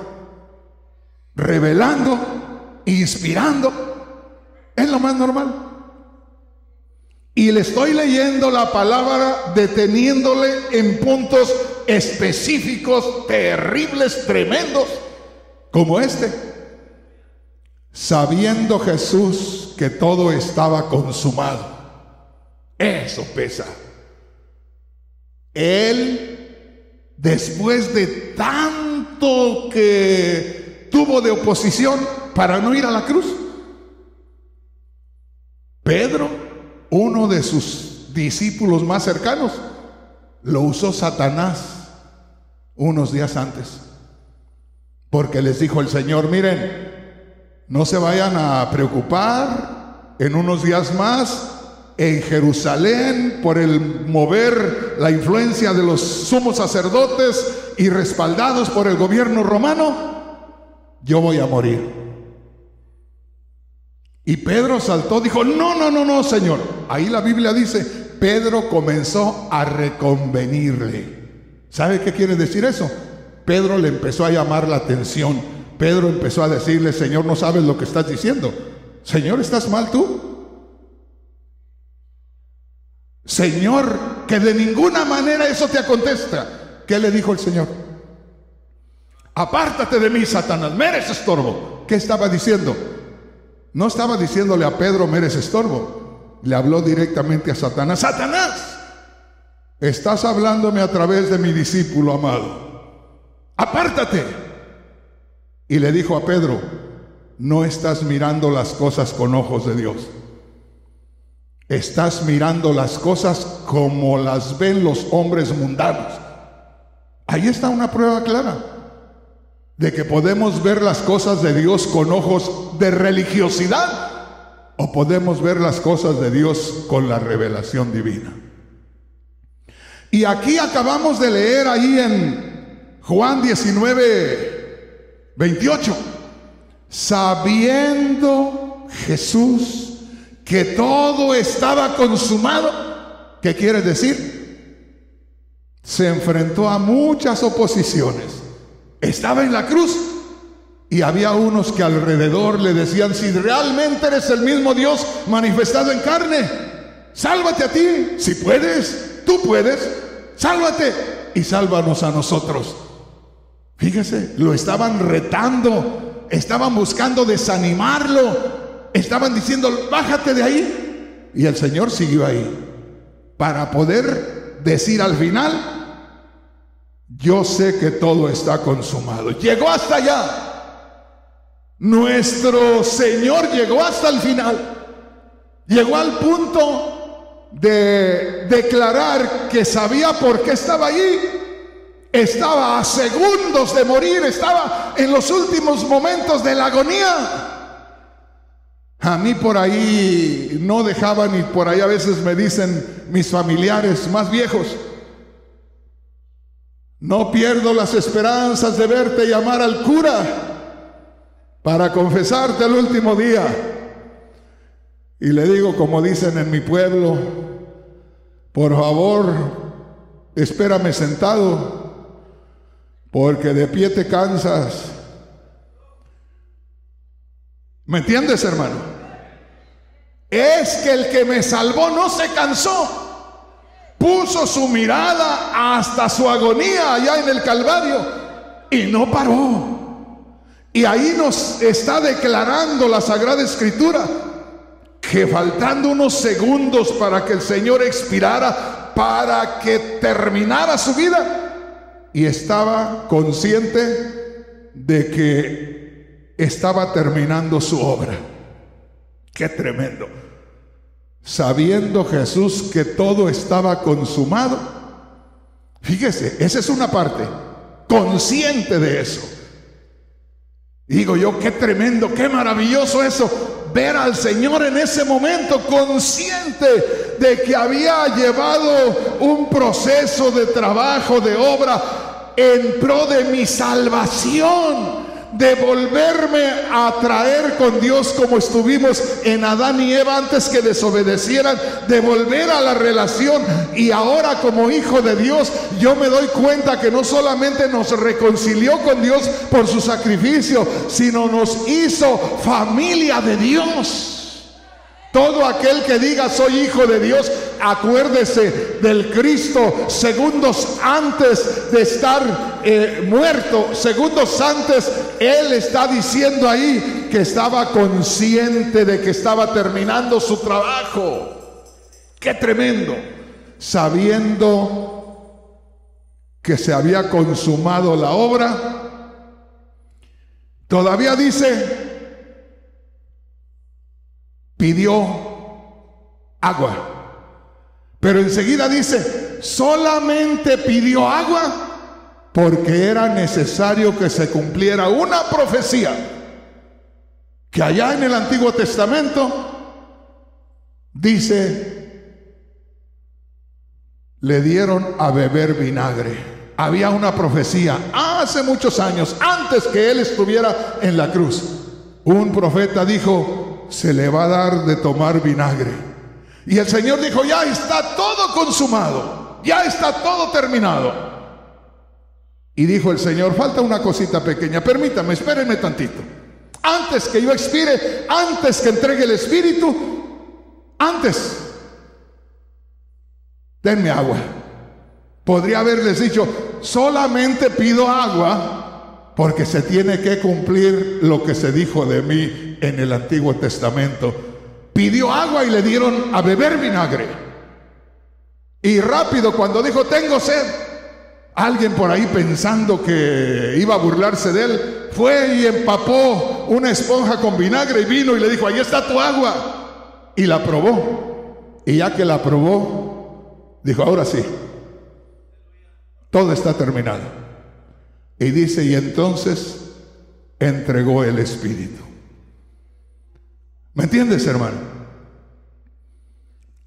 revelando, inspirando, es lo más normal. Y le estoy leyendo la palabra deteniéndole en puntos específicos, terribles, tremendos, como este. Sabiendo Jesús que todo estaba consumado. Eso pesa. Él, después de tanto que tuvo de oposición para no ir a la cruz, Pedro, uno de sus discípulos más cercanos, lo usó Satanás unos días antes, porque les dijo el Señor, miren, no se vayan a preocupar, en unos días más en Jerusalén, por el mover la influencia de los sumos sacerdotes y respaldados por el gobierno romano, yo voy a morir. Y Pedro saltó, dijo, no, Señor. Ahí la Biblia dice, Pedro comenzó a reconvenirle. ¿Sabe qué quiere decir eso? Pedro le empezó a llamar la atención. Pedro empezó a decirle, Señor, no sabes lo que estás diciendo. Señor, ¿estás mal tú? Señor, que de ninguna manera eso te acontezca. ¿Qué le dijo el Señor? Apártate de mí, Satanás, me eres estorbo. ¿Qué estaba diciendo? No estaba diciéndole a Pedro, me eres estorbo. Le habló directamente a Satanás. Satanás, estás hablándome a través de mi discípulo amado. Apártate. Y le dijo a Pedro, no estás mirando las cosas con ojos de Dios. Estás mirando las cosas como las ven los hombres mundanos. Ahí está una prueba clara de que podemos ver las cosas de Dios con ojos de religiosidad o podemos ver las cosas de Dios con la revelación divina. Y aquí acabamos de leer ahí en Juan 19:28, sabiendo Jesús que todo estaba consumado. ¿Qué quiere decir? Se enfrentó a muchas oposiciones, Estaba en la cruz y había unos que alrededor le decían: si realmente eres el mismo Dios manifestado en carne, sálvate a ti. Si puedes, tú puedes, sálvate y sálvanos a nosotros. Fíjese, lo estaban retando, estaban buscando desanimarlo, estaban diciendo: bájate de ahí. Y el Señor siguió ahí para poder decir al final: yo sé que todo está consumado. Llegó hasta allá. Nuestro Señor llegó hasta el final. Llegó al punto de declarar que sabía por qué estaba allí. Estaba a segundos de morir, estaba en los últimos momentos de la agonía. A mí por ahí no dejaban, y por ahí a veces me dicen mis familiares más viejos: no pierdo las esperanzas de verte llamar al cura para confesarte el último día. Y le digo, como dicen en mi pueblo: por favor, espérame sentado, porque de pie te cansas. ¿Me entiendes, hermano? Es que el que me salvó no se cansó. Puso su mirada hasta su agonía allá en el Calvario y no paró. Y ahí nos está declarando la Sagrada Escritura que faltando unos segundos para que el Señor expirara, para que terminara su vida, y estaba consciente de que estaba terminando su obra. ¡Qué tremendo! Sabiendo Jesús que todo estaba consumado. Fíjese, esa es una parte, consciente de eso. Digo yo, qué tremendo, qué maravilloso eso, ver al Señor en ese momento consciente de que había llevado un proceso de trabajo, de obra en pro de mi salvación, de volverme a traer con Dios como estuvimos en Adán y Eva antes que desobedecieran, de volver a la relación. Y ahora, como hijo de Dios, yo me doy cuenta que no solamente nos reconcilió con Dios por su sacrificio, sino nos hizo familia de Dios. Todo aquel que diga soy hijo de Dios, acuérdese del Cristo segundos antes de estar muerto, segundos antes. Él está diciendo ahí que estaba consciente de que estaba terminando su trabajo. ¡Qué tremendo! Sabiendo que se había consumado la obra, todavía dice, pidió agua, pero enseguida dice, solamente pidió agua porque era necesario que se cumpliera una profecía que allá en el Antiguo Testamento dice, le dieron a beber vinagre. Había una profecía hace muchos años, antes que él estuviera en la cruz. Un profeta dijo, se le va a dar de tomar vinagre. Y el Señor dijo, ya está todo consumado, ya está todo terminado. Y dijo el Señor, falta una cosita pequeña, permítame, espérenme tantito. Antes que yo expire, antes que entregue el Espíritu, antes, denme agua. Podría haberles dicho, solamente pido agua porque se tiene que cumplir lo que se dijo de mí en el Antiguo Testamento. Pidió agua y le dieron a beber vinagre. Y rápido, cuando dijo, tengo sed, alguien por ahí pensando que iba a burlarse de él, fue y empapó una esponja con vinagre y vino y le dijo, ahí está tu agua. Y la probó. Y ya que la probó, dijo, ahora sí, todo está terminado. Y dice, y entonces entregó el Espíritu. ¿Me entiendes, hermano?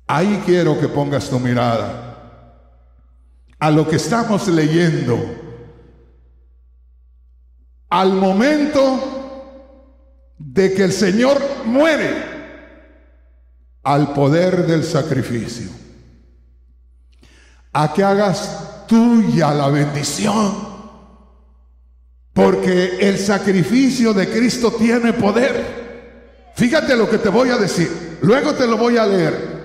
Ahí quiero que pongas tu mirada. A lo que estamos leyendo, al momento de que el Señor muere, al poder del sacrificio, a que hagas tuya la bendición. Porque el sacrificio de Cristo tiene poder. Fíjate lo que te voy a decir. Luego te lo voy a leer.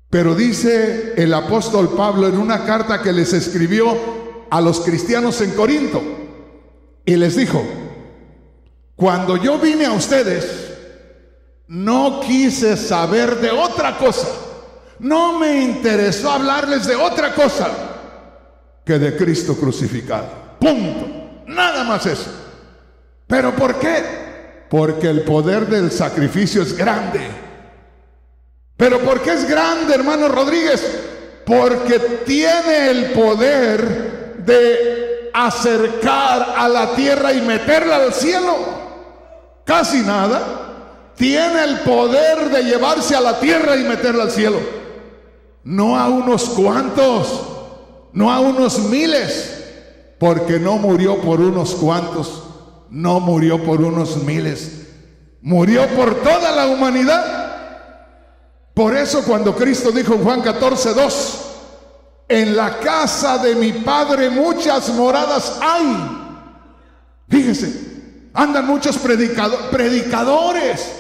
Pero dice el apóstol Pablo en una carta que les escribió a los cristianos en Corinto. Y les dijo: cuando yo vine a ustedes, no quise saber de otra cosa. No me interesó hablarles de otra cosa que de Cristo crucificado. Punto. Nada más eso. ¿Pero por qué? Porque el poder del sacrificio es grande. ¿Pero por qué es grande, hermano Rodríguez? Porque tiene el poder de acercar a la tierra y meterla al cielo. Casi nada. Tiene el poder de llevarse a la tierra y meterla al cielo. No a unos cuantos, no a unos miles. Porque no murió por unos cuantos, no murió por unos miles, murió por toda la humanidad. Por eso cuando Cristo dijo en Juan 14:2, en la casa de mi Padre muchas moradas hay. Fíjese, andan muchos predicadores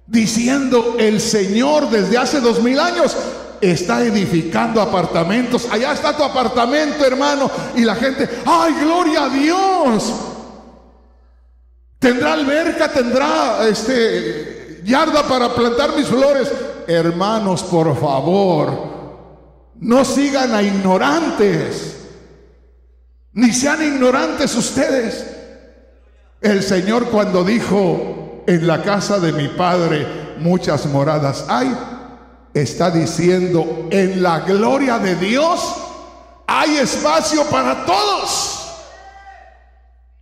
diciendo: el Señor desde hace 2000 años está edificando apartamentos. Allá está tu apartamento, hermano. Y la gente: ¡ay, gloria a Dios! Tendrá alberca, tendrá yarda para plantar mis flores. Hermanos, por favor, no sigan a ignorantes, ni sean ignorantes ustedes. El Señor, cuando dijo: en la casa de mi Padre muchas moradas hay, está diciendo: en la gloria de Dios hay espacio para todos.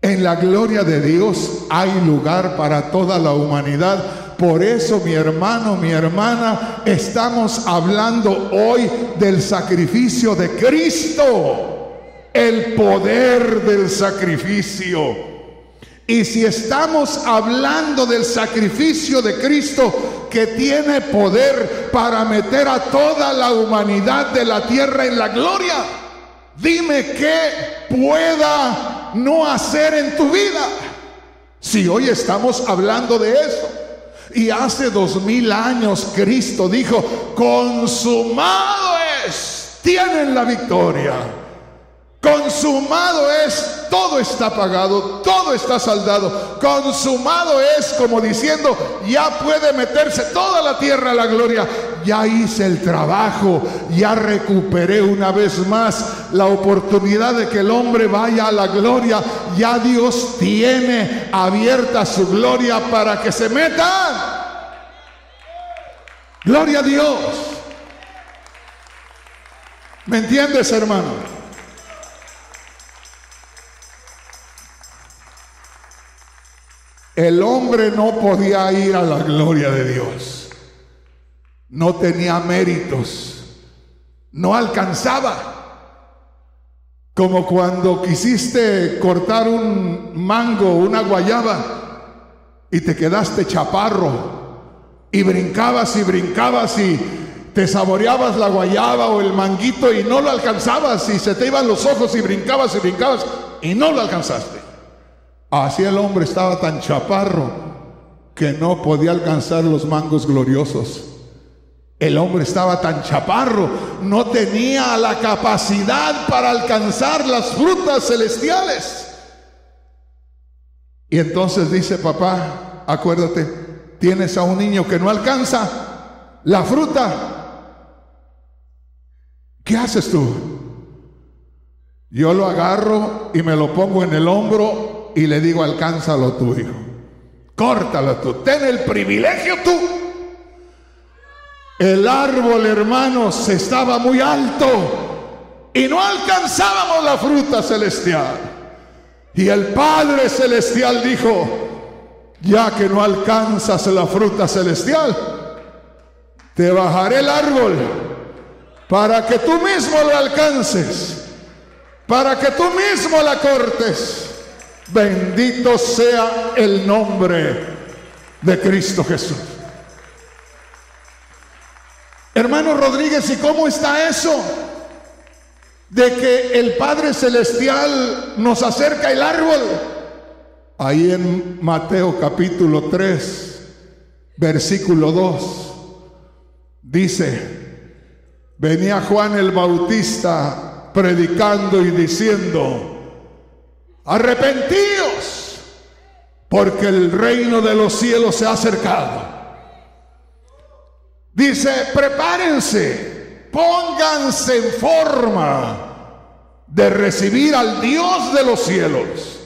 En la gloria de Dios hay lugar para toda la humanidad. Por eso, mi hermano, mi hermana, estamos hablando hoy del sacrificio de Cristo, el poder del sacrificio. Y si estamos hablando del sacrificio de Cristo, que tiene poder para meter a toda la humanidad de la tierra en la gloria, dime qué pueda no hacer en tu vida. Si hoy estamos hablando de eso, y hace 2000 años Cristo dijo: consumado es, tienen la victoria. Consumado es, todo está pagado, todo está saldado. Consumado es, como diciendo: ya puede meterse toda la tierra a la gloria. Ya hice el trabajo, ya recuperé una vez más la oportunidad de que el hombre vaya a la gloria. Ya Dios tiene abierta su gloria para que se metan. Gloria a Dios. ¿Me entiendes, hermano? El hombre no podía ir a la gloria de Dios. No tenía méritos. No alcanzaba. Como cuando quisiste cortar un mango, una guayaba, y te quedaste chaparro. Y brincabas y te saboreabas la guayaba o el manguito y no lo alcanzabas. Y se te iban los ojos y brincabas y no lo alcanzaste. Así el hombre estaba tan chaparro que no podía alcanzar los mangos gloriosos. El hombre estaba tan chaparro, no tenía la capacidad para alcanzar las frutas celestiales. Y entonces dice: papá, acuérdate, tienes a un niño que no alcanza la fruta. ¿Qué haces tú? Yo lo agarro y me lo pongo en el hombro y le digo: alcánzalo tú, hijo. Córtalo tú. Ten el privilegio tú. El árbol, hermanos, estaba muy alto y no alcanzábamos la fruta celestial. Y el Padre Celestial dijo: ya que no alcanzas la fruta celestial, te bajaré el árbol para que tú mismo lo alcances, para que tú mismo la cortes. Bendito sea el nombre de Cristo Jesús. Hermano Rodríguez, ¿y cómo está eso? de que el Padre Celestial nos acerca el árbol. Ahí en Mateo capítulo 3, versículo 2, dice: venía Juan el Bautista predicando y diciendo: arrepentíos, porque el reino de los cielos se ha acercado. Dice: prepárense, pónganse en forma de recibir al Dios de los cielos,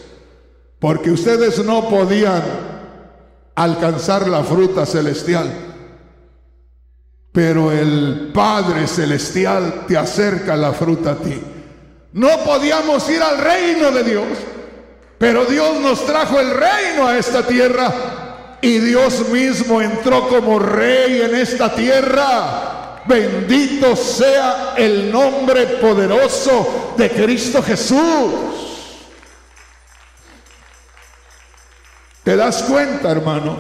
porque ustedes no podían alcanzar la fruta celestial, pero el Padre Celestial te acerca la fruta a ti. No podíamos ir al reino de Dios, pero Dios nos trajo el reino a esta tierra, y Dios mismo entró como rey en esta tierra. Bendito sea el nombre poderoso de Cristo Jesús. ¿Te das cuenta, hermano?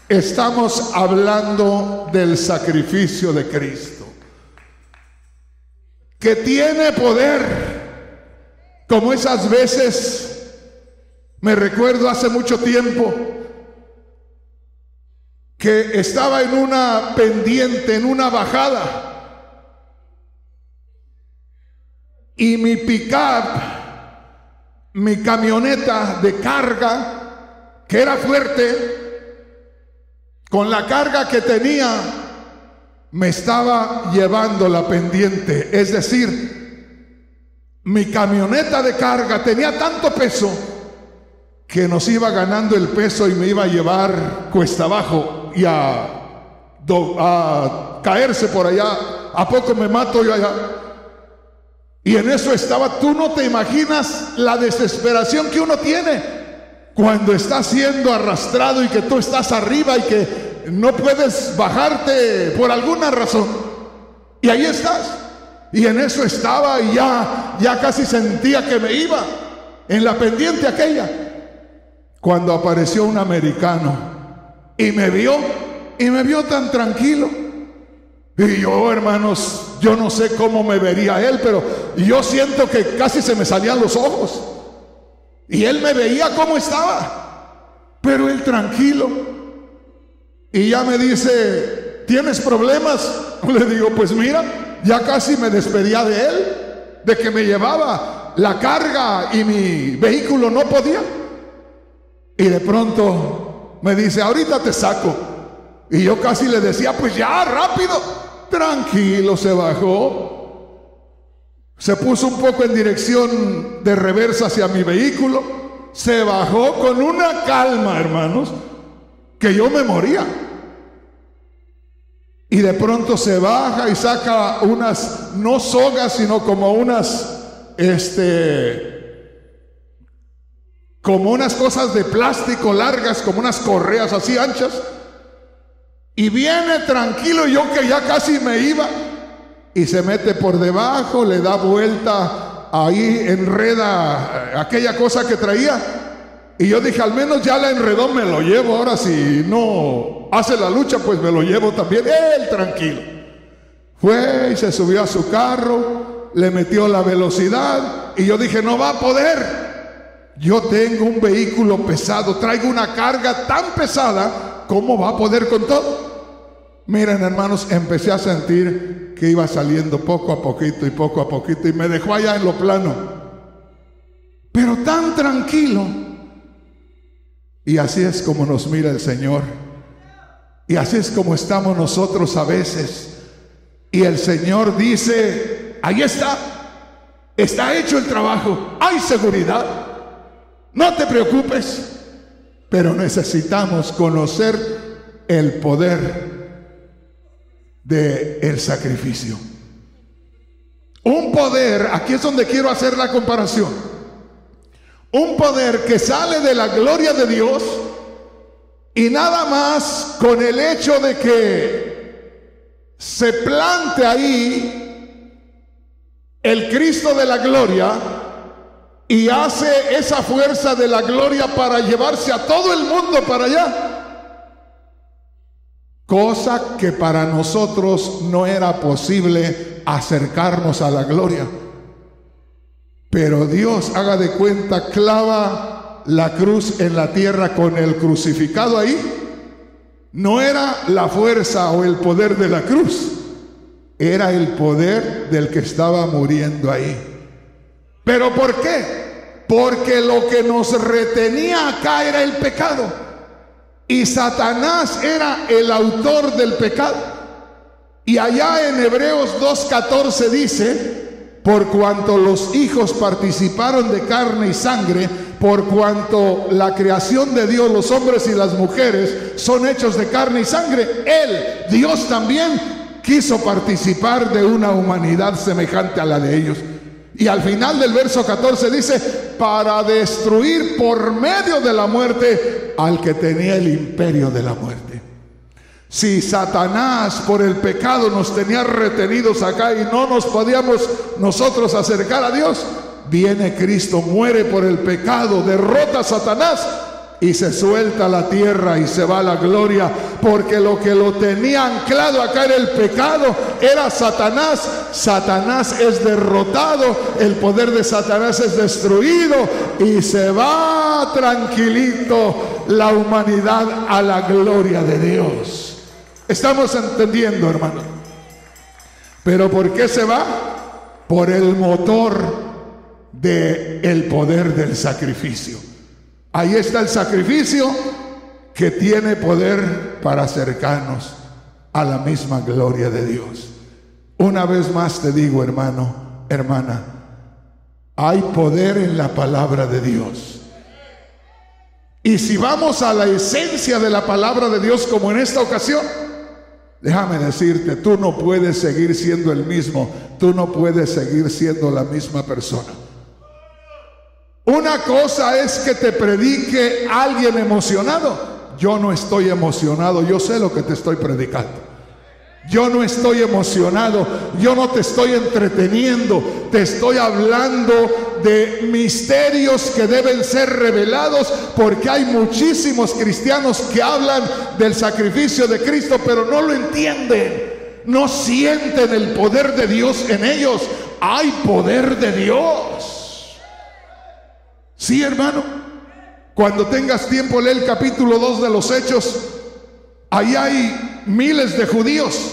Estamos hablando del sacrificio de Cristo, que tiene poder, como esas veces, me recuerdo hace mucho tiempo, que estaba en una pendiente, en una bajada, y mi pick-up, mi camioneta de carga, que era fuerte, con la carga que tenía, me estaba llevando la pendiente. Es decir, mi camioneta de carga tenía tanto peso que nos iba ganando el peso y me iba a llevar cuesta abajo y a caerse por allá. ¿A poco me mato yo allá? Y en eso estaba. Tú no te imaginas la desesperación que uno tiene cuando está siendo arrastrado y que tú estás arriba y que no puedes bajarte por alguna razón, y ahí estás. Y en eso estaba, y ya casi sentía que me iba en la pendiente aquella, cuando apareció un americano y me vio tan tranquilo. Y yo, hermanos, yo no sé cómo me vería él, pero yo siento que casi se me salían los ojos. Y él me veía cómo estaba, pero él tranquilo. Y ya me dice: ¿tienes problemas? Le digo: pues mira, ya casi me despedía de él, de que me llevaba la carga y mi vehículo no podía. Y de pronto me dice: ahorita te saco. Y yo casi le decía: pues ya, rápido. Tranquilo, se bajó. Se puso un poco en dirección de reversa hacia mi vehículo. Se bajó con una calma, hermanos, que yo me moría. Y de pronto se baja y saca unas, no sogas, sino como unas, como unas cosas de plástico largas, como unas correas así anchas. Y viene tranquilo, yo que ya casi me iba, y se mete por debajo, le da vuelta, ahí enreda aquella cosa que traía. Y yo dije: al menos ya la enredó, me lo llevo. Ahora si no hace la lucha, pues me lo llevo también. Él tranquilo. Fue y se subió a su carro, le metió la velocidad, y yo dije: no va a poder. Yo tengo un vehículo pesado, traigo una carga tan pesada, ¿cómo va a poder con todo? Miren, hermanos, empecé a sentir que iba saliendo poco a poquito y poco a poquito, y me dejó allá en lo plano, pero tan tranquilo. Y así es como nos mira el Señor, y así es como estamos nosotros a veces. Y el Señor dice: ahí está hecho el trabajo, hay seguridad, no te preocupes. Pero necesitamos conocer el poder del sacrificio. Un poder, aquí es donde quiero hacer la comparación, un poder que sale de la gloria de Dios, y nada más con el hecho de que se plante ahí el Cristo de la gloria, y hace esa fuerza de la gloria para llevarse a todo el mundo para allá, cosa que para nosotros no era posible acercarnos a la gloria. Pero Dios, haga de cuenta, clava la cruz en la tierra con el crucificado ahí. No era la fuerza o el poder de la cruz, era el poder del que estaba muriendo ahí. ¿Pero por qué? Porque lo que nos retenía acá era el pecado, y Satanás era el autor del pecado. Y allá en Hebreos 2:14 dice: por cuanto los hijos participaron de carne y sangre, por cuanto la creación de Dios, los hombres y las mujeres, son hechos de carne y sangre, Él, Dios, también quiso participar de una humanidad semejante a la de ellos. Y al final del verso 14 dice: para destruir por medio de la muerte al que tenía el imperio de la muerte. Si Satanás por el pecado nos tenía retenidos acá y no nos podíamos nosotros acercar a Dios, viene Cristo, muere por el pecado, derrota a Satanás y se suelta a la tierra y se va a la gloria, porque lo que lo tenía anclado acá era el pecado, era Satanás. Satanás es derrotado, el poder de Satanás es destruido y se va tranquilito la humanidad a la gloria de Dios. ¿Estamos entendiendo, hermano? ¿Pero por qué se va? Por el motor del poder del sacrificio. Ahí está el sacrificio que tiene poder para acercarnos a la misma gloria de Dios. Una vez más te digo, hermano, hermana, hay poder en la palabra de Dios. Y si vamos a la esencia de la palabra de Dios, como en esta ocasión, déjame decirte, tú no puedes seguir siendo el mismo, tú no puedes seguir siendo la misma persona. Una cosa es que te predique alguien emocionado. Yo no estoy emocionado, yo sé lo que te estoy predicando. Yo no estoy emocionado, yo no te estoy entreteniendo, te estoy hablando de misterios que deben ser revelados, porque hay muchísimos cristianos que hablan del sacrificio de Cristo, pero no lo entienden, no sienten el poder de Dios en ellos. Hay poder de Dios. Sí, hermano, cuando tengas tiempo lee el capítulo 2 de los Hechos. Ahí hay miles de judíos,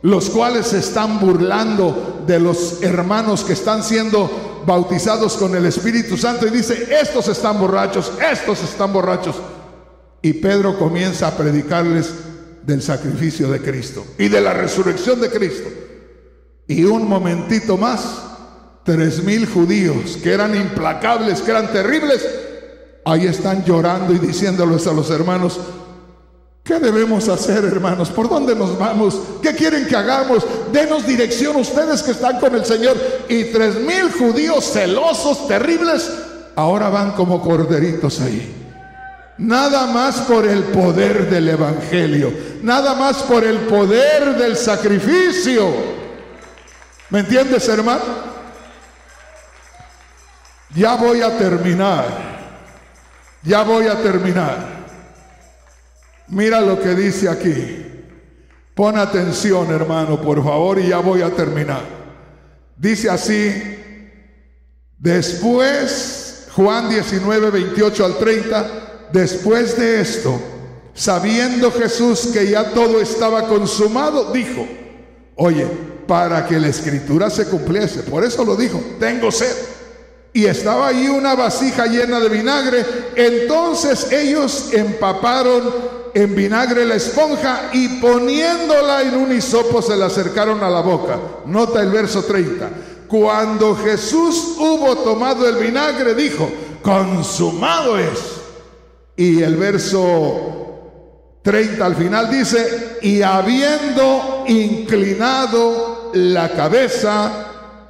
los cuales se están burlando de los hermanos que están siendo bautizados con el Espíritu Santo, y dice: estos están borrachos, estos están borrachos. Y Pedro comienza a predicarles del sacrificio de Cristo y de la resurrección de Cristo. Y un momentito más, 3,000 judíos que eran implacables, que eran terribles, ahí están llorando y diciéndoles a los hermanos: ¿qué debemos hacer, hermanos? ¿Por dónde nos vamos? ¿Qué quieren que hagamos? Denos dirección ustedes que están con el Señor. Y 3,000 judíos celosos, terribles, ahora van como corderitos ahí. Nada más por el poder del Evangelio, nada más por el poder del sacrificio. ¿Me entiendes, hermano? Ya voy a terminar. Ya voy a terminar. Mira lo que dice aquí. Pon atención, hermano, por favor, y ya voy a terminar. Dice así: después, Juan 19, 28 al 30, después de esto, sabiendo Jesús que ya todo estaba consumado, dijo: oye, para que la escritura se cumpliese, por eso lo dijo, tengo sed. Y estaba allí una vasija llena de vinagre. Entonces ellos empaparon en vinagre la esponja y poniéndola en un hisopo se la acercaron a la boca. Nota el verso 30. Cuando Jesús hubo tomado el vinagre, dijo: consumado es. Y el verso 30 al final dice: y habiendo inclinado la cabeza,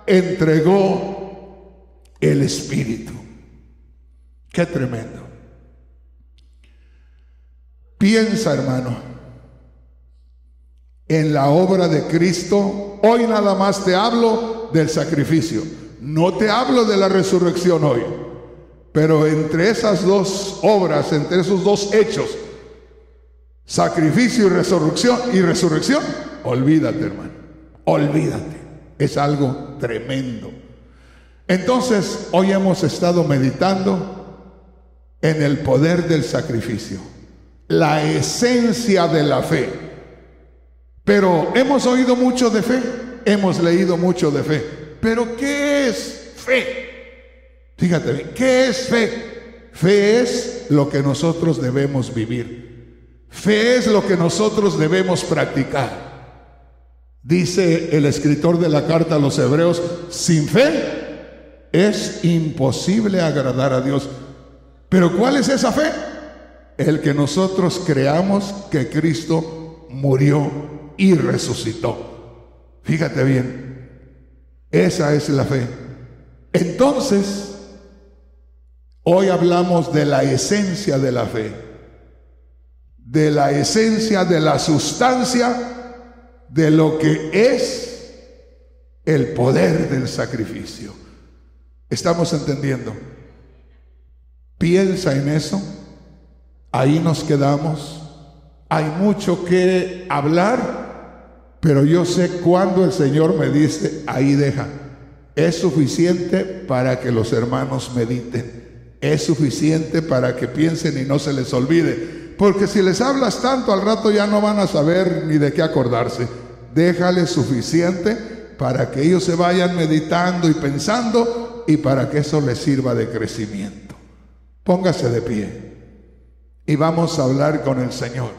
entregó el Espíritu. Qué tremendo. Piensa, hermano, en la obra de Cristo. Hoy nada más te hablo del sacrificio, no te hablo de la resurrección hoy. Pero entre esas dos obras, entre esos dos hechos, sacrificio y resurrección, olvídate, hermano, olvídate. Es algo tremendo. Entonces, hoy hemos estado meditando en el poder del sacrificio, la esencia de la fe. Pero hemos oído mucho de fe, hemos leído mucho de fe. Pero ¿qué es fe? Fíjate bien, ¿qué es fe? Fe es lo que nosotros debemos vivir. Fe es lo que nosotros debemos practicar. Dice el escritor de la carta a los Hebreos, sin fe es imposible agradar a Dios. ¿Pero cuál es esa fe? El que nosotros creamos que Cristo murió y resucitó. Fíjate bien, esa es la fe. Entonces, hoy hablamos de la esencia de la fe, de la esencia de la sustancia de lo que es el poder del sacrificio. ¿Estamos entendiendo? Piensa en eso. Ahí nos quedamos. Hay mucho que hablar, pero yo sé cuando el Señor me dice, ahí deja. Es suficiente para que los hermanos mediten. Es suficiente para que piensen y no se les olvide. Porque si les hablas tanto, al rato ya no van a saber ni de qué acordarse. Déjales suficiente para que ellos se vayan meditando y pensando, y para que eso les sirva de crecimiento. Póngase de pie y vamos a hablar con el Señor.